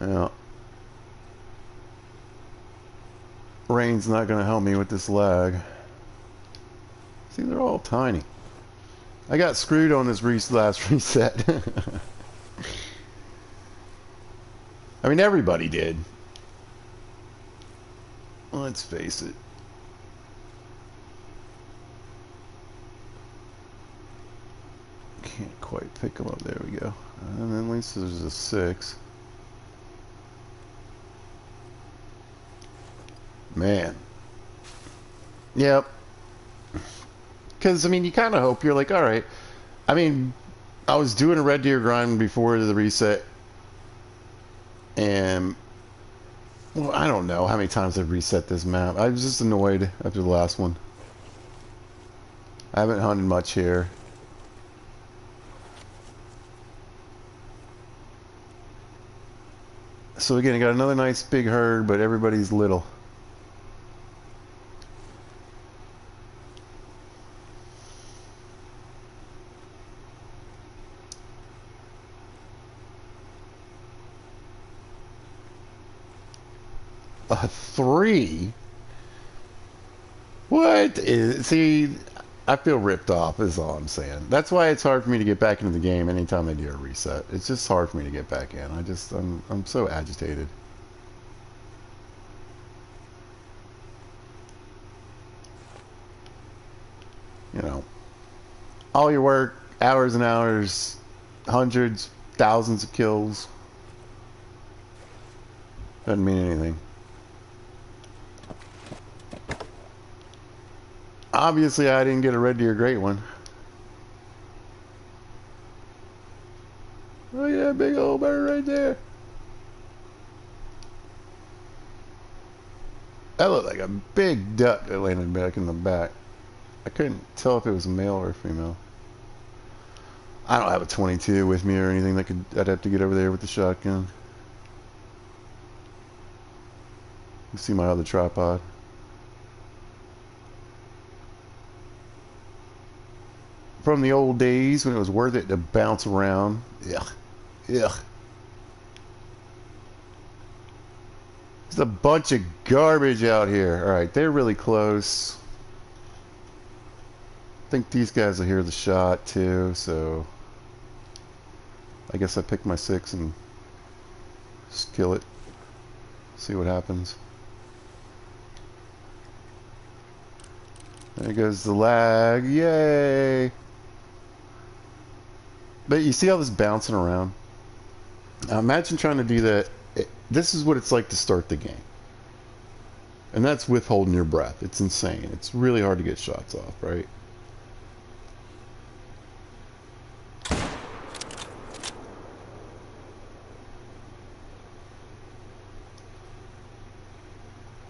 S1: Yeah. Rain's not going to help me with this lag. See, they're all tiny. I got screwed on this last reset. I mean, everybody did. Let's face it. Can't quite pick them up. There we go. And then at least there's a 6. Man. Yep. Because, I mean, you kind of hope. You're like, all right. I mean, I was doing a Red Deer grind before the reset. And, well, I don't know how many times I've reset this map. I was just annoyed after the last one. I haven't hunted much here. So again, I got another nice big herd, but everybody's little. A 3? What is... See, I feel ripped off is all I'm saying. That's why it's hard for me to get back into the game anytime they do a reset. It's just hard for me to get back in. I'm so agitated. You know, all your work, hours and hours, hundreds, thousands of kills. Doesn't mean anything. Obviously, I didn't get a Red Deer great one. Oh yeah, big old bird right there. That looked like a big duck that landed back in the back. I couldn't tell if it was a male or a female. I don't have a 22 with me or anything I'd have to get over there with the shotgun. You see my other tripod. From the old days when it was worth it to bounce around. Ugh. Ugh. There's a bunch of garbage out here. Alright, they're really close. I think these guys will hear the shot too, so I guess I pick my 6 and just kill it. See what happens. There goes the lag. Yay! But you see all this bouncing around? Now imagine trying to do that. This is what it's like to start the game. And that's with holding your breath. It's insane. It's really hard to get shots off, right?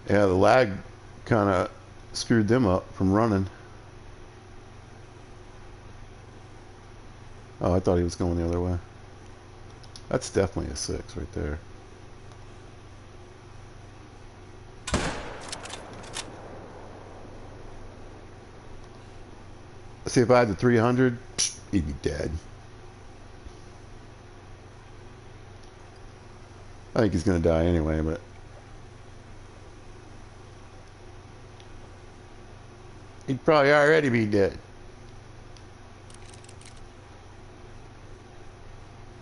S1: Yeah, the lag kind of screwed them up from running. Oh, I thought he was going the other way. That's definitely a 6 right there. See, if I had the 300, he'd be dead. I think he's going to die anyway, but... he'd probably already be dead.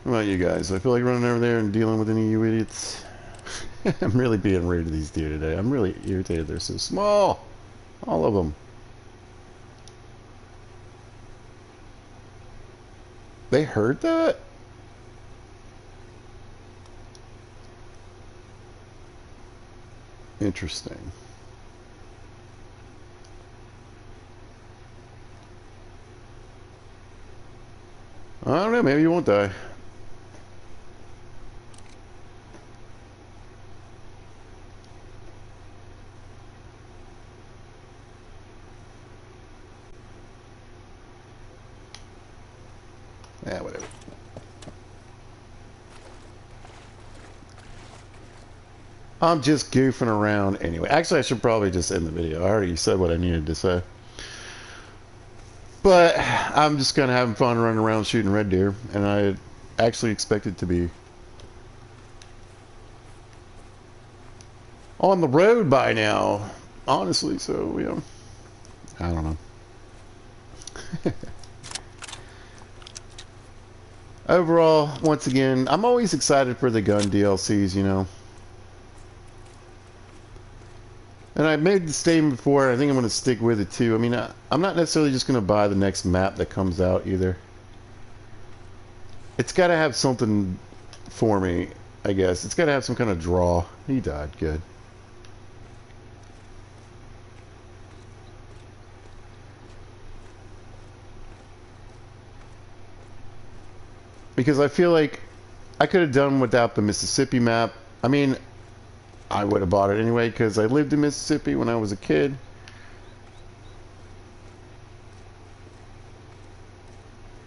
S1: What about you guys? I feel like running over there and dealing with any of you idiots. I'm really being rude to these deer today. I'm really irritated they're so small. All of them. They heard that? Interesting. I don't know, maybe you won't die. Yeah, whatever. I'm just goofing around anyway. Actually, I should probably just end the video. I already said what I needed to say. But I'm just kind of having fun running around shooting red deer. And I actually expected to be on the road by now. Honestly, so, you know, I don't know. Overall, once again, I'm always excited for the gun DLCs, you know. And I made the statement before, I think I'm going to stick with it too. I mean, I'm not necessarily just going to buy the next map that comes out either. It's got to have something for me, I guess. It's got to have some kind of draw. He died, good. Because I feel like I could have done without the Mississippi map. I mean, I would have bought it anyway because I lived in Mississippi when I was a kid.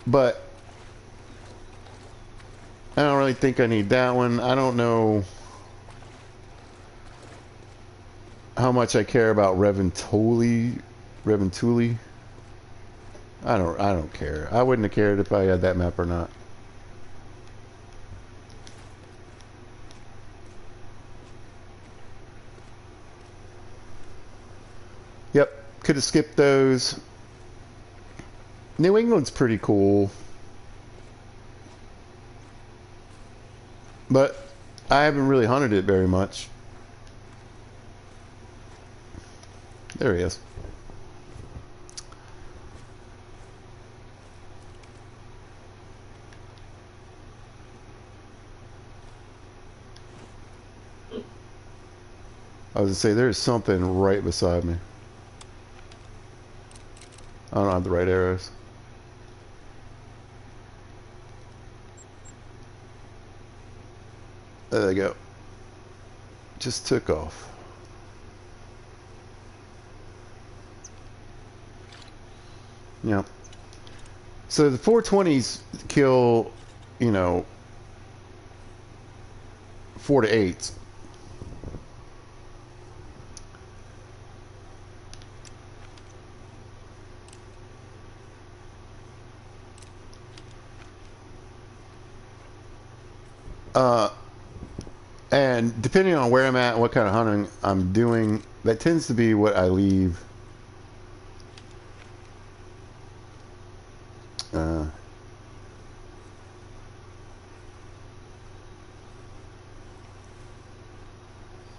S1: But I don't really think I need that one. I don't know how much I care about Reventuli. I don't care. I wouldn't have cared if I had that map or not. Yep, could have skipped those. New England's pretty cool. But I haven't really hunted it very much. There he is. I was gonna say, there's something right beside me. I don't have the right arrows. There they go. Just took off. Yeah. So the 420s kill, you know, 4 to 8s. And depending on where I'm at and what kind of hunting I'm doing, that tends to be what I leave.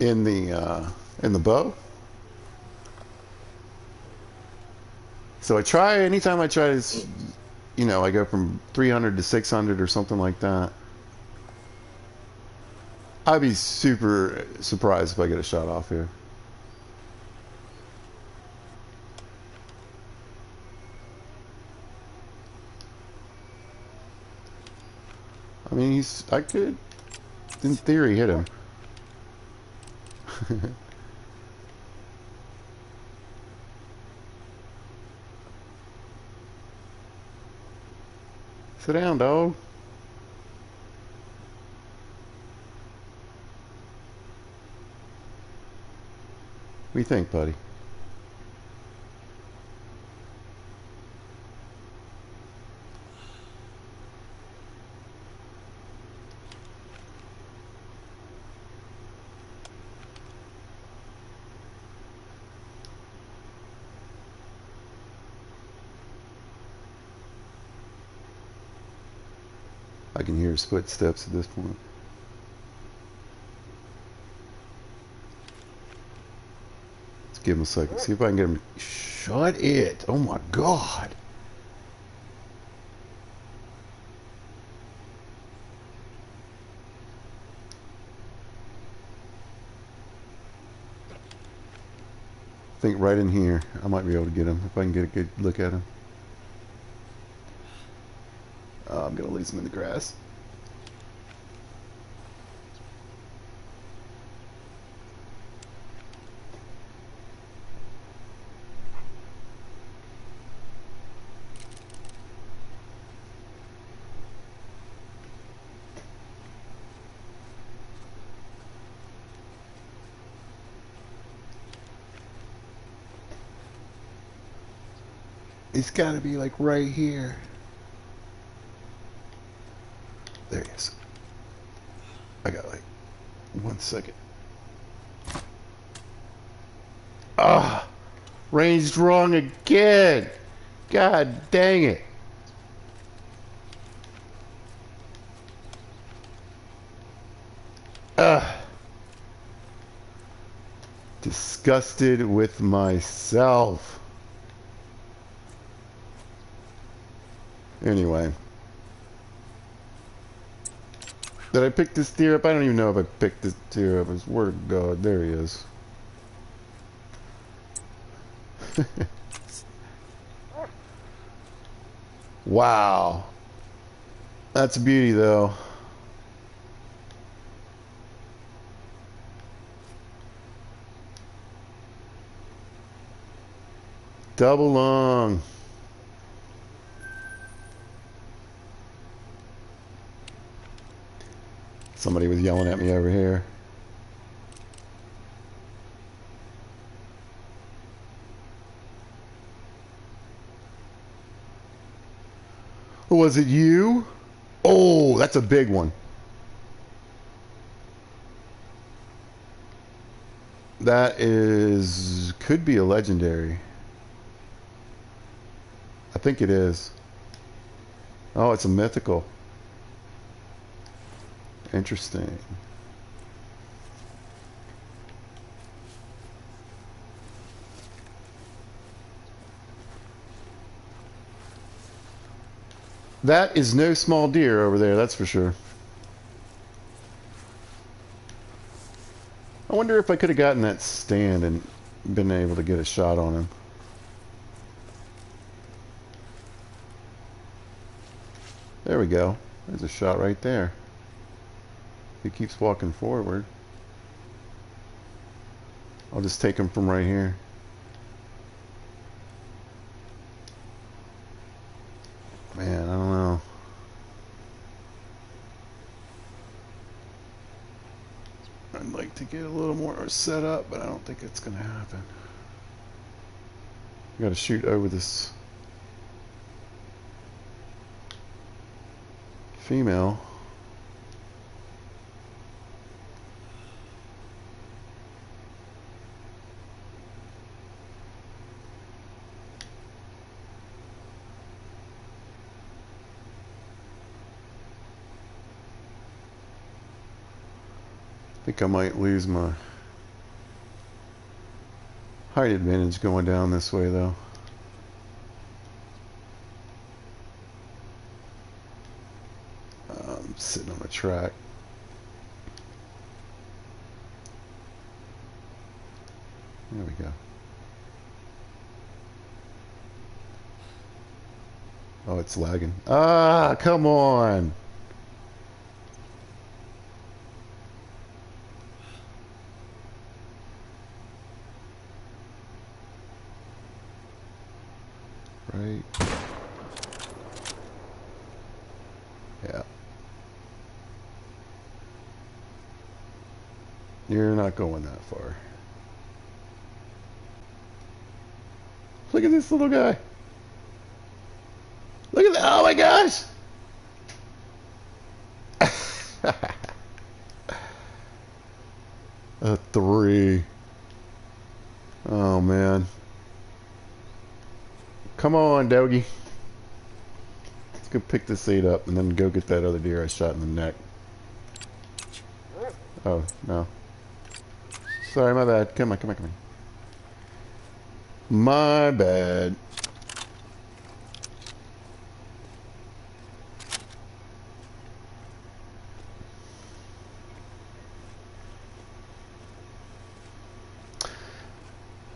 S1: In the bow. So anytime I try to you know, I go from 300 to 600 or something like that. I'd be super surprised if I get a shot off here. I mean, I could, in theory, hit him. Sit down, dog. What do you think, buddy? I can hear his footsteps at this point. Let's give him a second. See if I can get him. Shut it. Oh my God. I think right in here, I might be able to get him if I can get a good look at him. I'm going to lose him in the grass. He's got to be like right here. There he is. I got like 1 second. Ah, ranged wrong again. God dang it. Disgusted with myself. Anyway. Did I pick this deer up? I don't even know if I picked this deer up. I swear to God. There he is. Wow. That's a beauty, though. Double lung. Somebody was yelling at me over here. Was it you? Oh, that's a big one. That is, could be a legendary. I think it is. Oh, it's a mythical. Interesting. That is no small deer over there, that's for sure. I wonder if I could have gotten that stand and been able to get a shot on him. There we go. There's a shot right there. He keeps walking forward. I'll just take him from right here. Man, I don't know. I'd like to get a little more set up, but I don't think it's going to happen. I got to shoot over this female. I think I might lose my height advantage going down this way, though. track. There we go. Oh, it's lagging. Ah, come on. Right. Yeah. You're not going that far. Look at this little guy. Look at that. Oh my gosh. A 3. Oh man. Come on, doggy. Let's go pick this 8 up and then go get that other deer I shot in the neck. Oh, no. Sorry, my bad. Come on, come on, come on. My bad.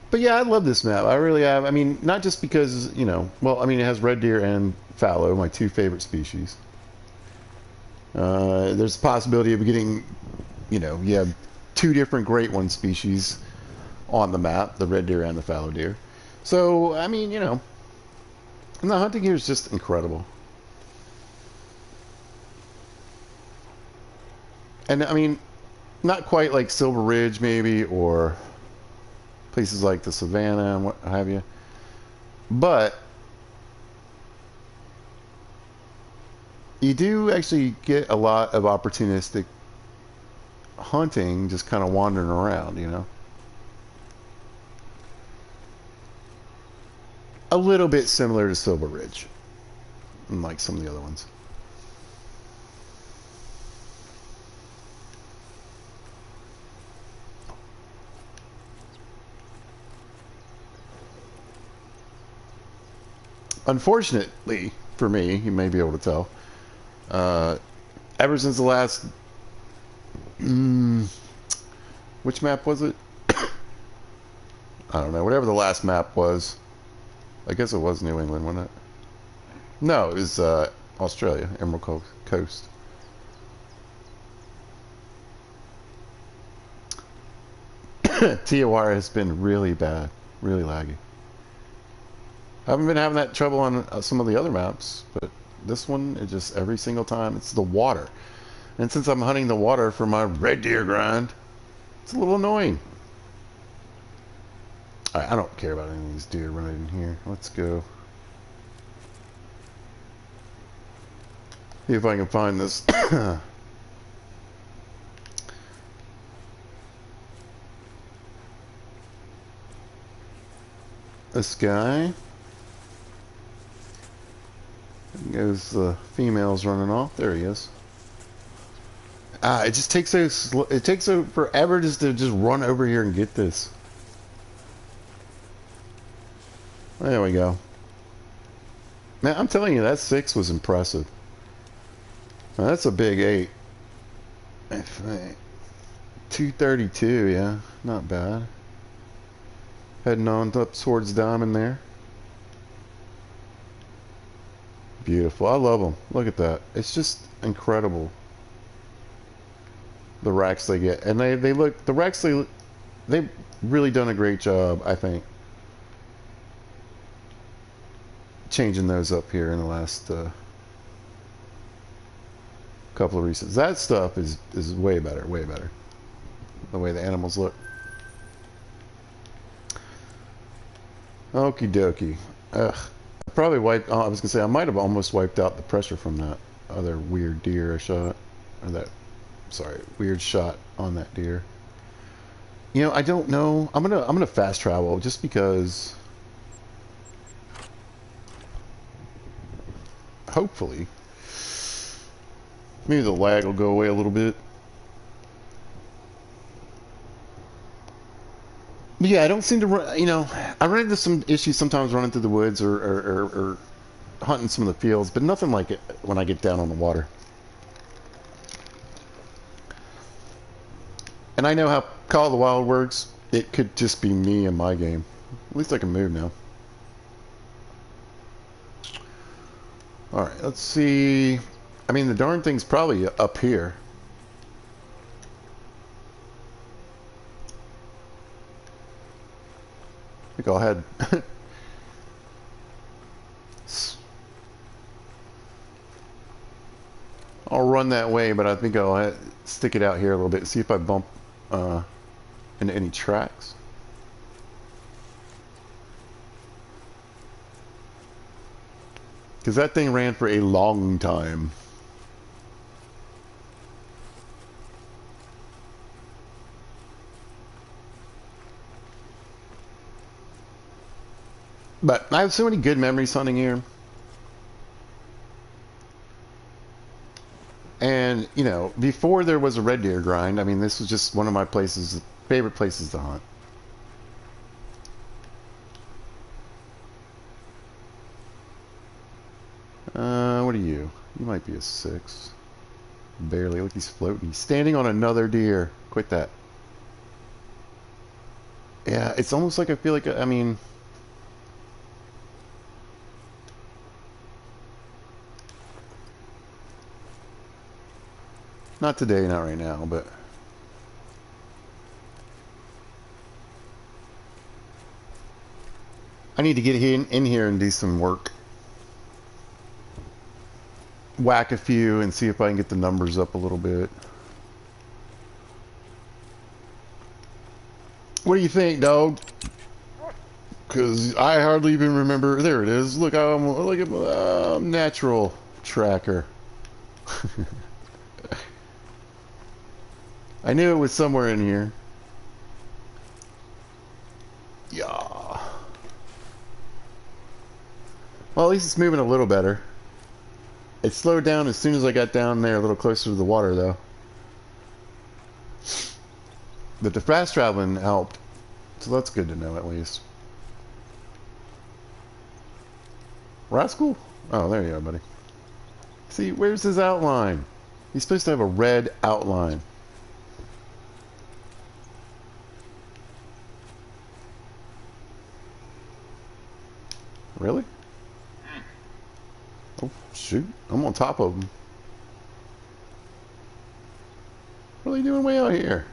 S1: But yeah, I love this map. I really have. I mean, not just because, you know, well, I mean, it has red deer and fallow, my 2 favorite species. There's a possibility of getting, you know, you have 2 different great one species on the map, the red deer and the fallow deer. So, I mean, you know, and the hunting here is just incredible. And I mean, not quite like Silver Ridge maybe, or places like the Savannah and what have you. But you do actually get a lot of opportunistic hunting just kind of wandering around, you know. A little bit similar to Silver Ridge, unlike some of the other ones. Unfortunately for me, you may be able to tell, ever since the last, which map was it? I don't know, whatever the last map was. I guess it was New England, wasn't it? No, it was Australia, Emerald Coast. TOR has been really bad, really laggy. I haven't been having that trouble on some of the other maps, but this one, it just, every single time, it's the water. And since I'm hunting the water for my red deer grind, it's a little annoying. I don't care about any of these deer running in here. Let's go. See if I can find this. This guy. There goes the females running off. There he is. It just takes it takes forever just to run over here and get this. There we go. Man, I'm telling you, that 6 was impressive. Now, that's a big 8. 232, yeah, not bad. Heading on up towards Diamond there. Beautiful. I love them. Look at that. It's just incredible. The racks they get, and they look, the racks they've really done a great job, I think, changing those up here in the last couple of recent. That stuff is way better, way better. The way the animals look. Okie dokie. Ugh. I probably wiped. I was gonna say I might have almost wiped out the pressure from that other weird deer I shot, or that. Sorry, weird shot on that deer. You know, I don't know. I'm gonna fast travel just because. Hopefully, maybe the lag will go away a little bit. But yeah, I don't seem to run. You know, I run into some issues sometimes running through the woods or hunting some of the fields, but nothing like it when I get down on the water. And I know how Call of the Wild works. It could just be me and my game. At least I can move now. Alright, let's see. I mean, the darn thing's probably up here. I think I'll head. I'll run that way, but I think I'll stick it out here a little bit and see if I bump into any tracks. Because that thing ran for a long time. But I have so many good memories hunting here. And, you know, before there was a red deer grind, I mean, this was just one of my favorite places to hunt. What are you? You might be a 6. Barely. Look, he's floating. He's standing on another deer. Quit that. Yeah, it's almost like I feel like, I mean... Not today, not right now, but... I need to get in here and do some work. Whack a few and see if I can get the numbers up a little bit. What do you think, dog? Because I hardly even remember. There it is. Look, look at natural tracker. I knew it was somewhere in here. Yeah. Well, at least it's moving a little better. It slowed down as soon as I got down there a little closer to the water, though. But the fast traveling helped. So that's good to know, at least. Rascal? Oh, there you are, buddy. See, where's his outline? He's supposed to have a red outline. Really? Oh, shoot. I'm on top of him. What are they doing way out here?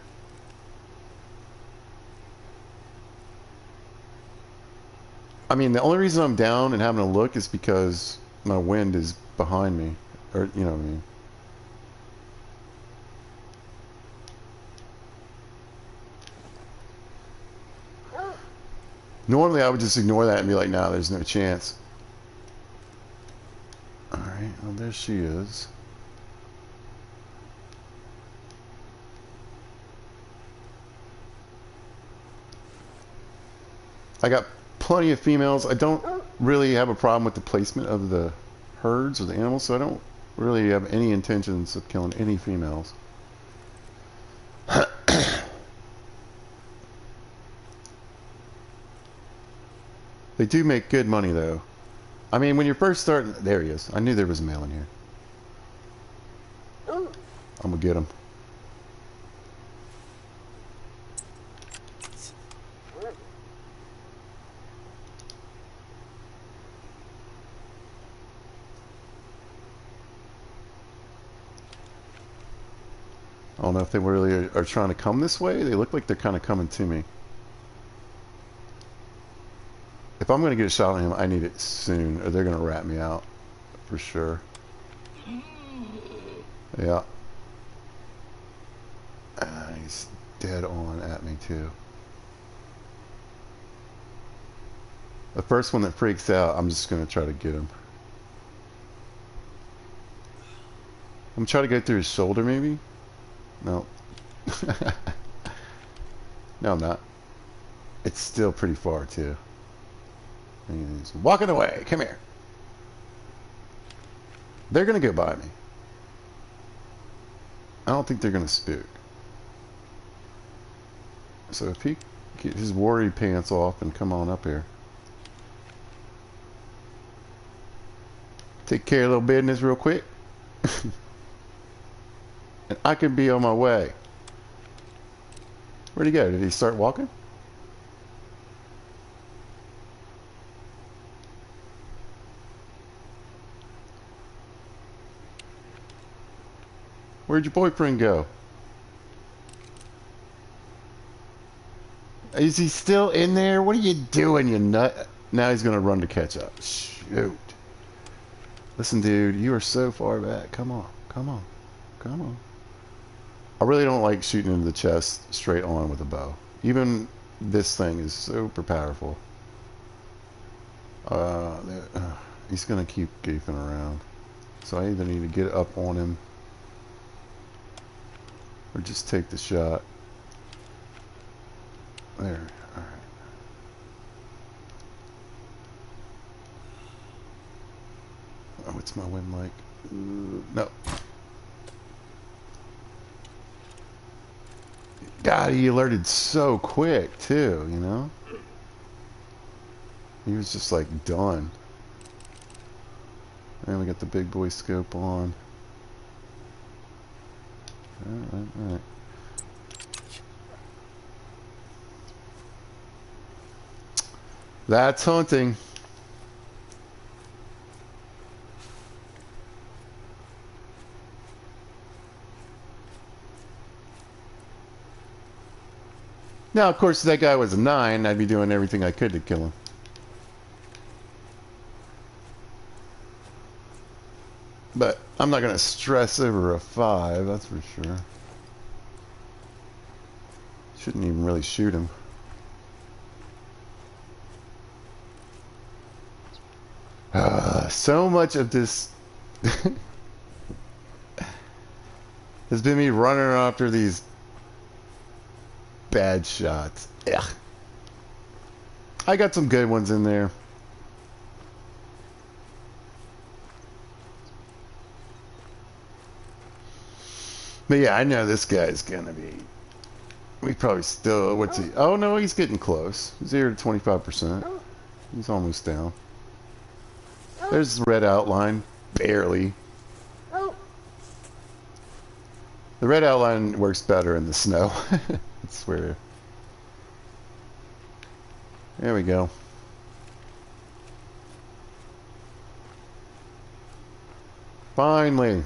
S1: I mean, the only reason I'm down and having a look is because my wind is behind me. Or, you know what I mean. Normally I would just ignore that and be like, nah, there's no chance. Alright, well there she is. I got plenty of females. I don't really have a problem with the placement of the herds or the animals, so I don't really have any intentions of killing any females. They do make good money, though. I mean, when you're first starting... There he is. I knew there was a male in here. I'm gonna get him. I don't know if they really are trying to come this way. They look like they're kind of coming to me. If I'm going to get a shot on him, I need it soon, or they're going to rat me out. For sure. Yeah. He's dead on at me, too. The first one that freaks out, I'm just going to try to get him. I'm trying to go through his shoulder, maybe? No. No, I'm not. It's still pretty far, too. And he's walking away. Come here. They're going to go by me. I don't think they're going to spook. So if he get his worry pants off and come on up here. Take care of a little business real quick. And I could be on my way. Where'd he go? Did he start walking? Where'd your boyfriend go? Is he still in there? What are you doing, you nut? Now he's gonna run to catch up. Shoot. Listen, dude, you are so far back. Come on. Come on. Come on. I really don't like shooting into the chest straight on with a bow. Even this thing is super powerful. He's gonna keep goofing around. So I either need to get up on him or just take the shot. There. Alright. Oh, what's my wind like? No. God, he alerted so quick, too, you know? He was just like done. And we got the big boy scope on. Alright, alright. That's hunting. Now, of course, if that guy was a 9, I'd be doing everything I could to kill him. But I'm not going to stress over a 5, that's for sure. Shouldn't even really shoot him. So much of this has been me running after these bad shots. Ugh. I got some good ones in there. But yeah, I know this guy's gonna be. We probably still. What's he? Oh no, he's getting close. 0 to 25%. He's almost down. There's the red outline, barely. The red outline works better in the snow. I swear. There we go. Finally.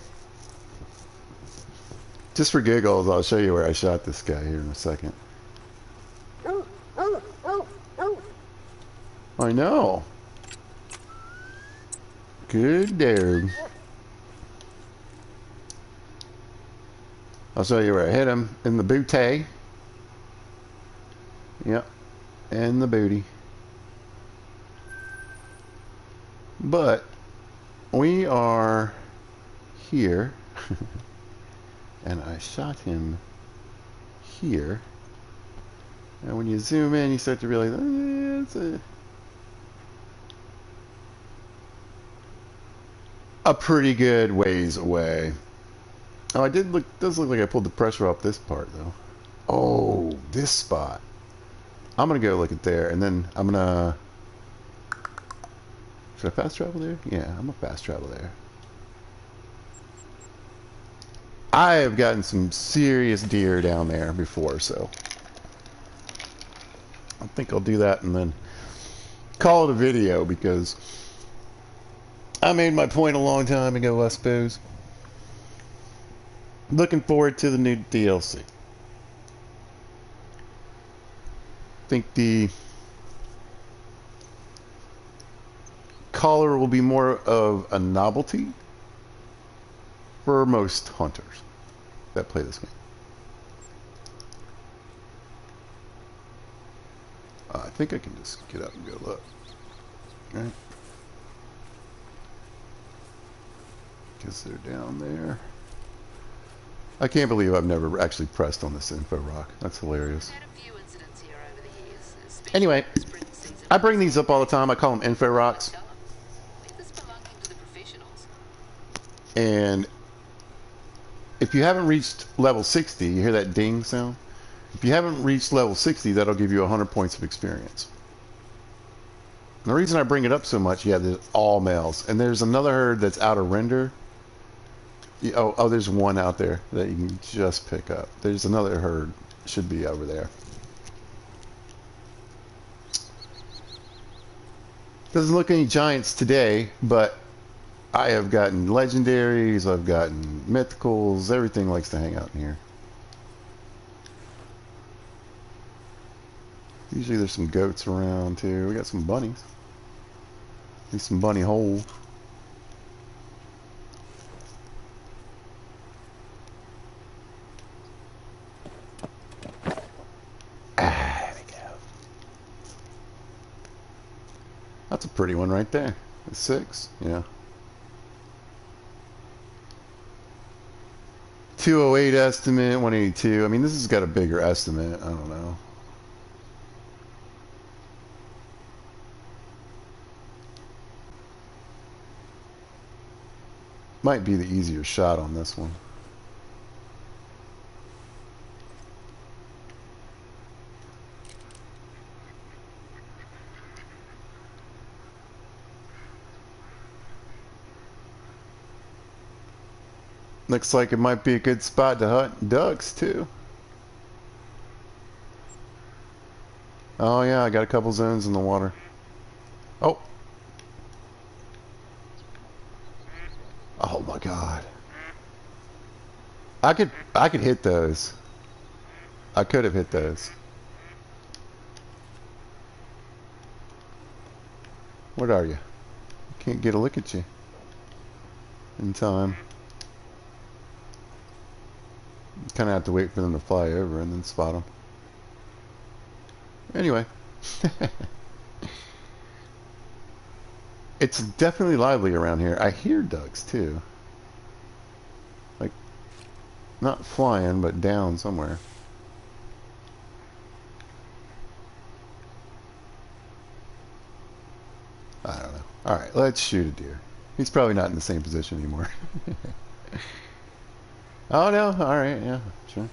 S1: Just for giggles, I'll show you where I shot this guy here in a second. I know. Good dog. I'll show you where I hit him. In the booty. Yep. In the booty. But we are here. And I shot him here. And when you zoom in, you start to realize, it's a pretty good ways away. Oh, I did look. Does look like I pulled the pressure off this part though. Oh, this spot. I'm gonna go look at there, and then I'm gonna. Should I fast travel there? Yeah, I'm gonna fast travel there. I have gotten some serious deer down there before, so I think I'll do that and then call it a video because I made my point a long time ago, I suppose. Looking forward to the new DLC. I think the collar will be more of a novelty for most hunters that play this game. I think I can just get up and go look. Right? Because they're down there. I can't believe I've never actually pressed on this info rock. That's hilarious. Anyway, I bring these up all the time. I call them info rocks. And if you haven't reached level 60, you hear that ding sound? If you haven't reached level 60, that'll give you 100 points of experience. And the reason I bring it up so much, yeah, there's all males. And there's another herd that's out of render. Oh, there's one out there that you can just pick up. There's another herd should be over there. Doesn't look any giants today, but I have gotten legendaries, I've gotten mythicals, everything likes to hang out in here. Usually there's some goats around too. We got some bunnies. At least some bunny hole. Ah, there we go. That's a pretty one right there. A 6, yeah. 208 estimate, 182. I mean, this has got a bigger estimate. I don't know. Might be the easier shot on this one. Looks like it might be a good spot to hunt ducks too. Oh yeah, I got a couple zones in the water. Oh. Oh my god. I could hit those. I could have hit those. What are you? Can't get a look at you in time. Kind of have to wait for them to fly over and then spot them. Anyway. It's definitely lively around here. I hear ducks too. Like, not flying, but down somewhere. I don't know. Alright, let's shoot a deer. He's probably not in the same position anymore. Oh no, alright, yeah, sure.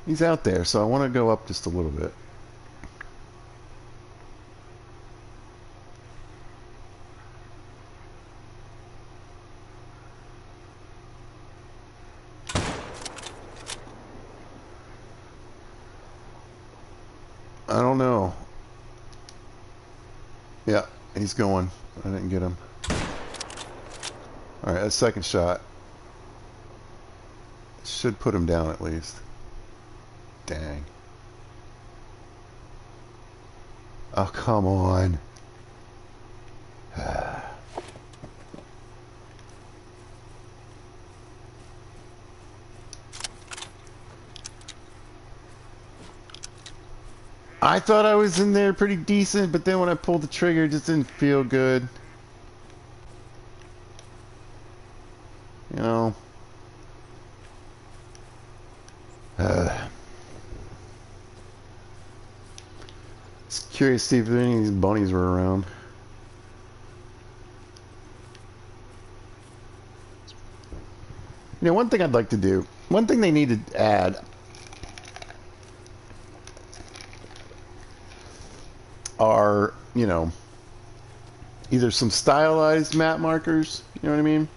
S1: He's out there, so I want to go up just a little bit. I don't know. Yeah, he's going. I didn't get him. Alright, a second shot. Should put him down at least. Dang. Oh, come on. I thought I was in there pretty decent, but then when I pulled the trigger, it just didn't feel good. You know. Just curious to see if any of these bunnies were around. You know, one thing I'd like to do, one thing they need to add are, you know, either some stylized map markers, you know what I mean?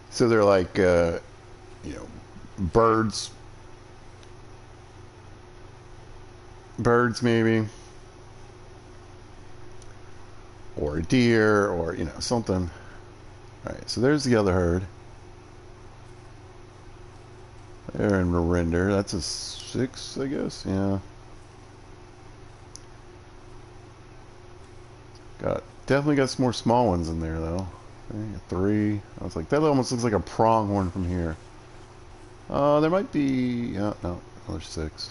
S1: So they're like, you know, birds maybe, or a deer, or, you know, something. Alright, so there's the other herd. They're in Marinder. That's a 6, I guess, yeah. Definitely got some more small ones in there though. Okay, a 3. I was like, that almost looks like a pronghorn from here. There might be. Oh, no, another 6.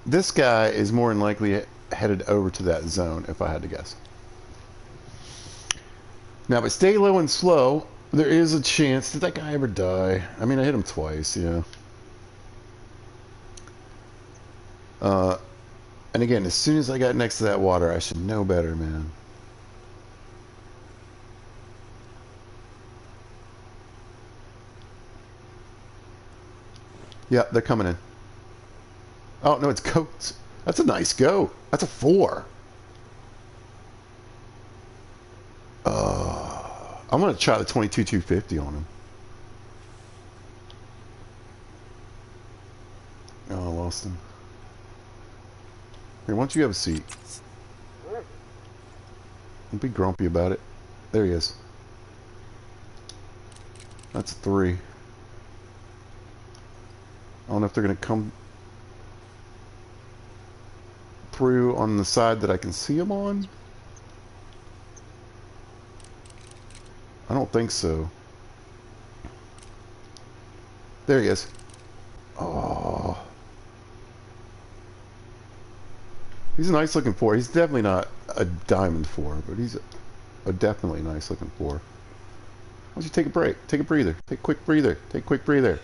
S1: This guy is more than likely headed over to that zone, if I had to guess. Now, but stay low and slow. There is a chance. Did that guy ever die? I mean, I hit him twice. Yeah. And again, as soon as I got next to that water, I should know better, man. Yeah, they're coming in. Oh, no, it's goats. That's a nice goat. That's a 4. I'm gonna try the 22-250 on him. Oh, I lost him. Here, why don't you have a seat? Don't be grumpy about it. There he is. That's a 3. I don't know if they're gonna come through on the side that I can see him on. I don't think so. There he is. Oh. He's a nice looking 4. He's definitely not a diamond 4, but he's a definitely nice looking 4. Why don't you take a break? Take a breather. Take a quick breather. Take a quick breather.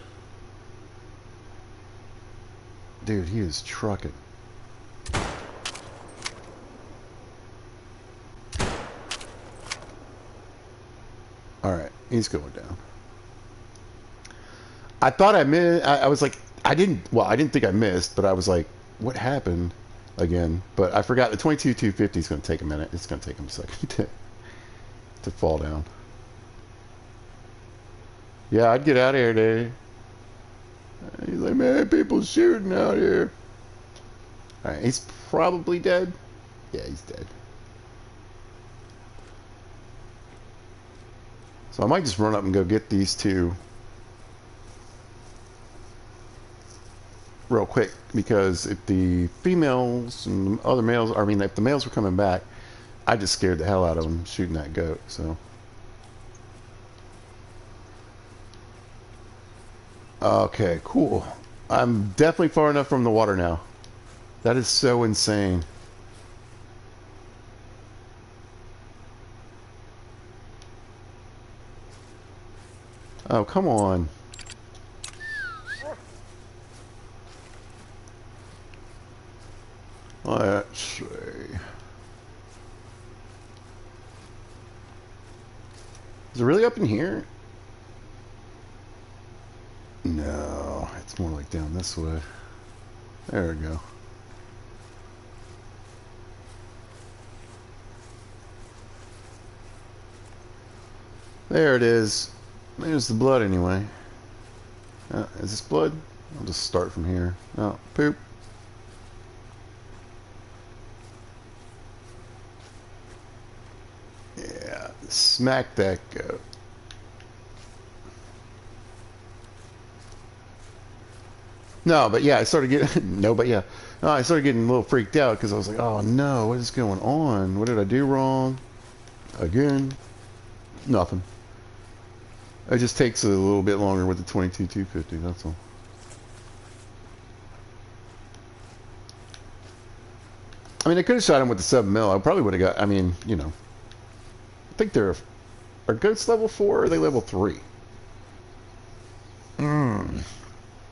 S1: Dude, he is trucking. Alright, he's going down. I thought I missed. I was like, I didn't think I missed, but I was like, what happened again? But I forgot the 22-250 is going to take a minute. It's going to take him a second to fall down. Yeah, I'd get out of here, dude. He's like, man, people shooting out here. Alright, he's probably dead. Yeah, he's dead. So I might just run up and go get these two real quick, because if the females and other males, I mean, if the males were coming back, I just scared the hell out of them shooting that goat, so. Okay, cool. I'm definitely far enough from the water now. That is so insane. Oh, come on. Let's see. Is it really up in here? No, it's more like down this way. There we go. There it is. There's the blood anyway. Is this blood? I'll just start from here. Oh, poop. Yeah, smack that goat. No, but yeah, I started getting no, but yeah, no, I started getting a little freaked out because I was like, oh no, what is going on? What did I do wrong? Again, nothing. It just takes a little bit longer with the 22-250. That's all. I mean, I could have shot him with the 7mm. I probably would have got. I mean, you know, I think are goats level 4 or are they level 3?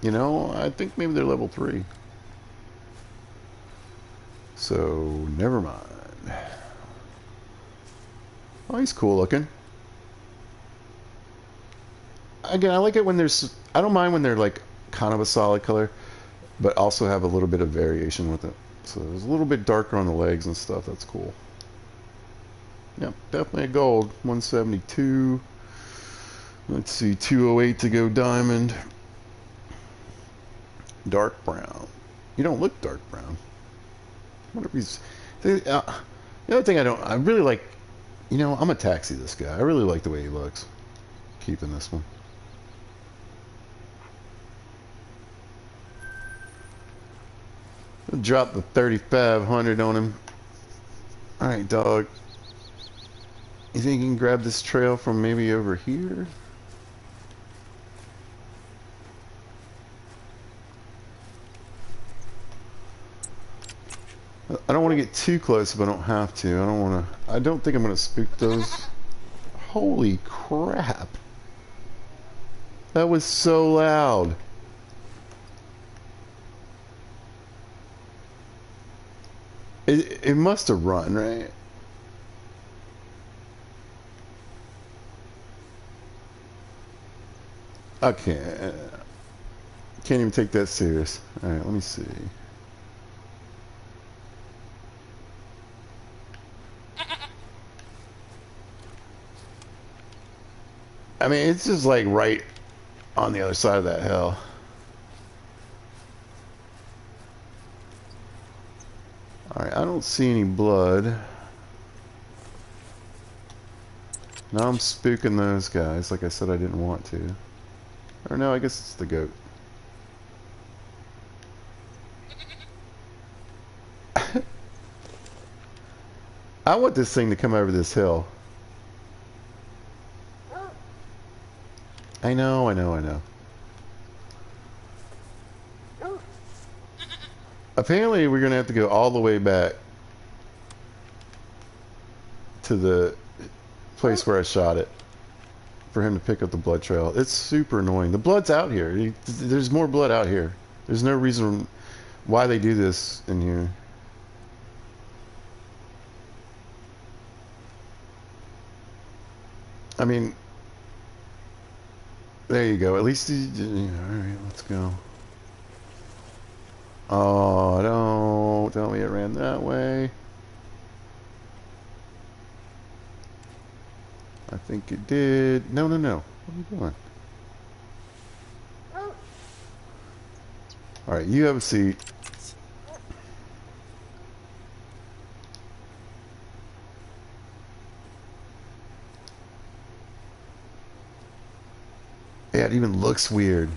S1: You know, I think maybe they're level 3. So, never mind. Oh, he's cool looking. Again, I like it when there's... I don't mind when they're like kind of a solid color, but also have a little bit of variation with it. So it's a little bit darker on the legs and stuff. That's cool. Yep, definitely a gold. 172. Let's see, 208 to go diamond. Dark brown. You don't look dark brown. I wonder if he's... the other thing I really like... You know, I'm gonna taxi this guy. I really like the way he looks. Keeping this one. Drop the 3,500 on him. Alright, dog. You think you can grab this trail from maybe over here? I don't want to get too close if I don't have to. I don't think I'm going to spook those. Holy crap. That was so loud. It must have run, right? Okay. Can't even take that serious. Alright, let me see. I mean, it's just like right on the other side of that hill. Alright, I don't see any blood. Now I'm spooking those guys like I said I didn't want to. Or no, I guess it's the goat. I want this thing to come over this hill. I know. Apparently we're gonna have to go all the way back to the place where I shot it for him to pick up the blood trail. It's super annoying. The blood's out here. There's more blood out here. There's no reason why they do this in here. I mean, there you go. At least, alright, let's go. Oh, don't tell me it ran that way. I think it did. No. What are you doing? Alright, you have a seat. Yeah, it even looks weird.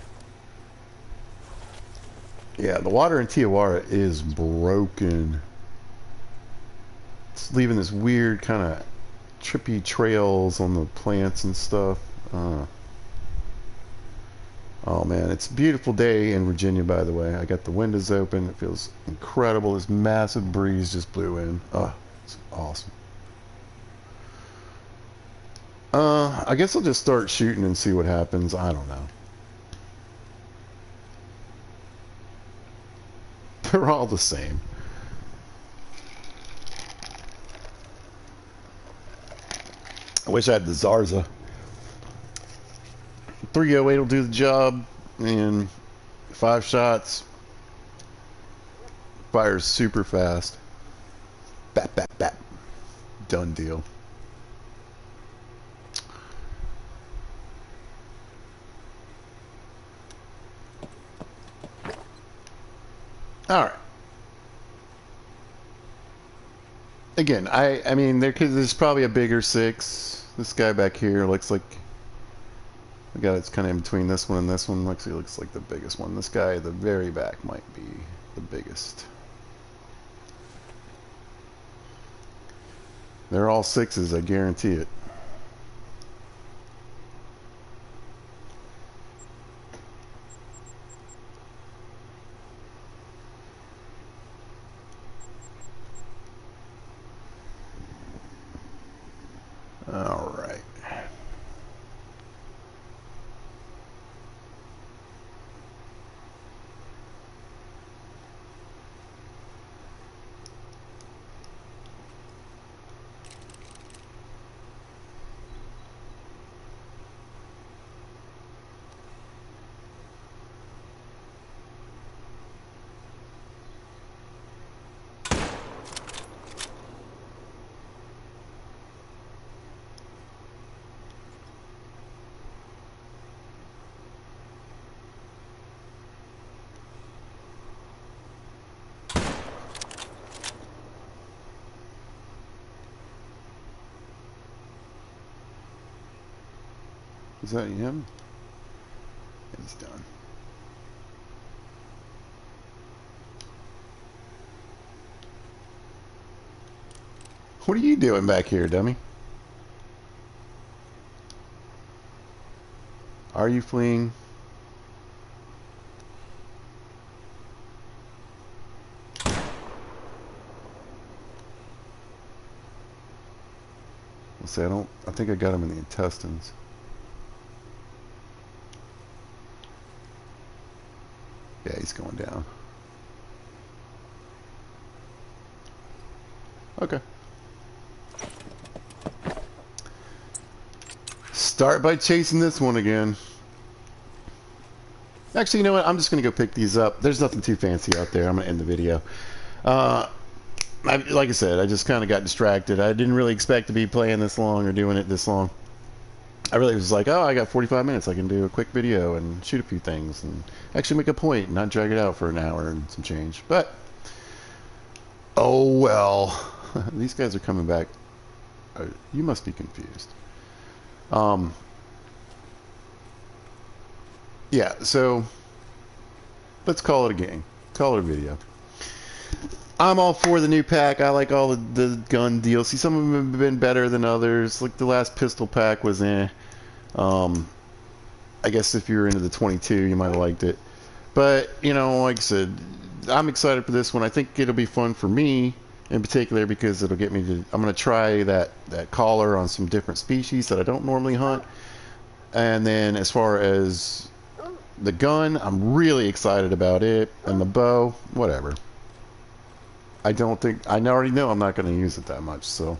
S1: Yeah, the water in Tiawara is broken. It's leaving this weird kind of trippy trails on the plants and stuff. Oh man, it's a beautiful day in Virginia, by the way. I got the windows open. It feels incredible. This massive breeze just blew in. Oh, it's awesome. I guess I'll just start shooting and see what happens. I don't know. They're all the same. I wish I had the Zarza. 308 will do the job, and 5 shots. Fires super fast. Bap, bap, bap. Done deal. All right. Again, I mean, there's probably a bigger 6. This guy back here looks like the guy that's kind of in between this one and this one. Actually looks like the biggest one. This guy at the very back might be the biggest. They're all 6s, I guarantee it. All right. Is that him? He's done. What are you doing back here, dummy? Are you fleeing? Let's see, I think I got him in the intestines. Yeah, he's going down. Okay. Start by chasing this one again. Actually, you know what? I'm just going to go pick these up. There's nothing too fancy out there. I'm going to end the video. Like I said, I just kind of got distracted. I didn't really expect to be playing this long or doing it this long. I really was like, oh, I got 45 minutes. I can do a quick video and shoot a few things and actually make a point and not drag it out for an hour and some change. But, oh well. These guys are coming back. You must be confused. Yeah, so let's call it a game. Call it a video. I'm all for the new pack. I like all the gun DLC. Some of them have been better than others. Like the last pistol pack was I guess if you're into the 22, you might have liked it. But, you know, like I said, I'm excited for this one. I think it'll be fun for me in particular because it'll get me to... I'm going to try that collar on some different species that I don't normally hunt. And then as far as the gun, I'm really excited about it. And the bow, whatever. I already know I'm not going to use it that much, so...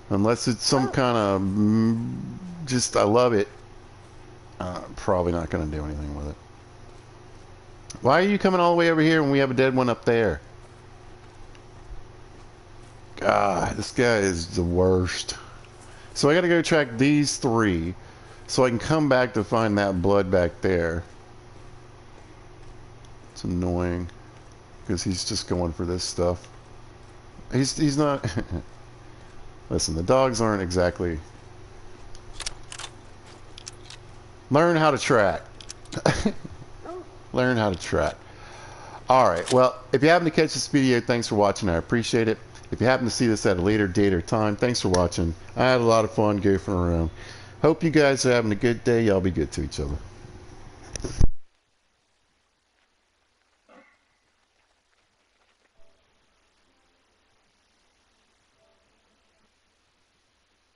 S1: Unless it's some kind of... just, I love it. Probably not going to do anything with it. Why are you coming all the way over here when we have a dead one up there? God, this guy is the worst. So I got to go track these three so I can come back to find that blood back there. It's annoying because he's just going for this stuff. He's not... Listen, the dogs aren't exactly... Learn how to track. Learn how to track. Alright, well, if you happen to catch this video, thanks for watching. I appreciate it. If you happen to see this at a later date or time, thanks for watching. I had a lot of fun goofing around. Hope you guys are having a good day. Y'all be good to each other.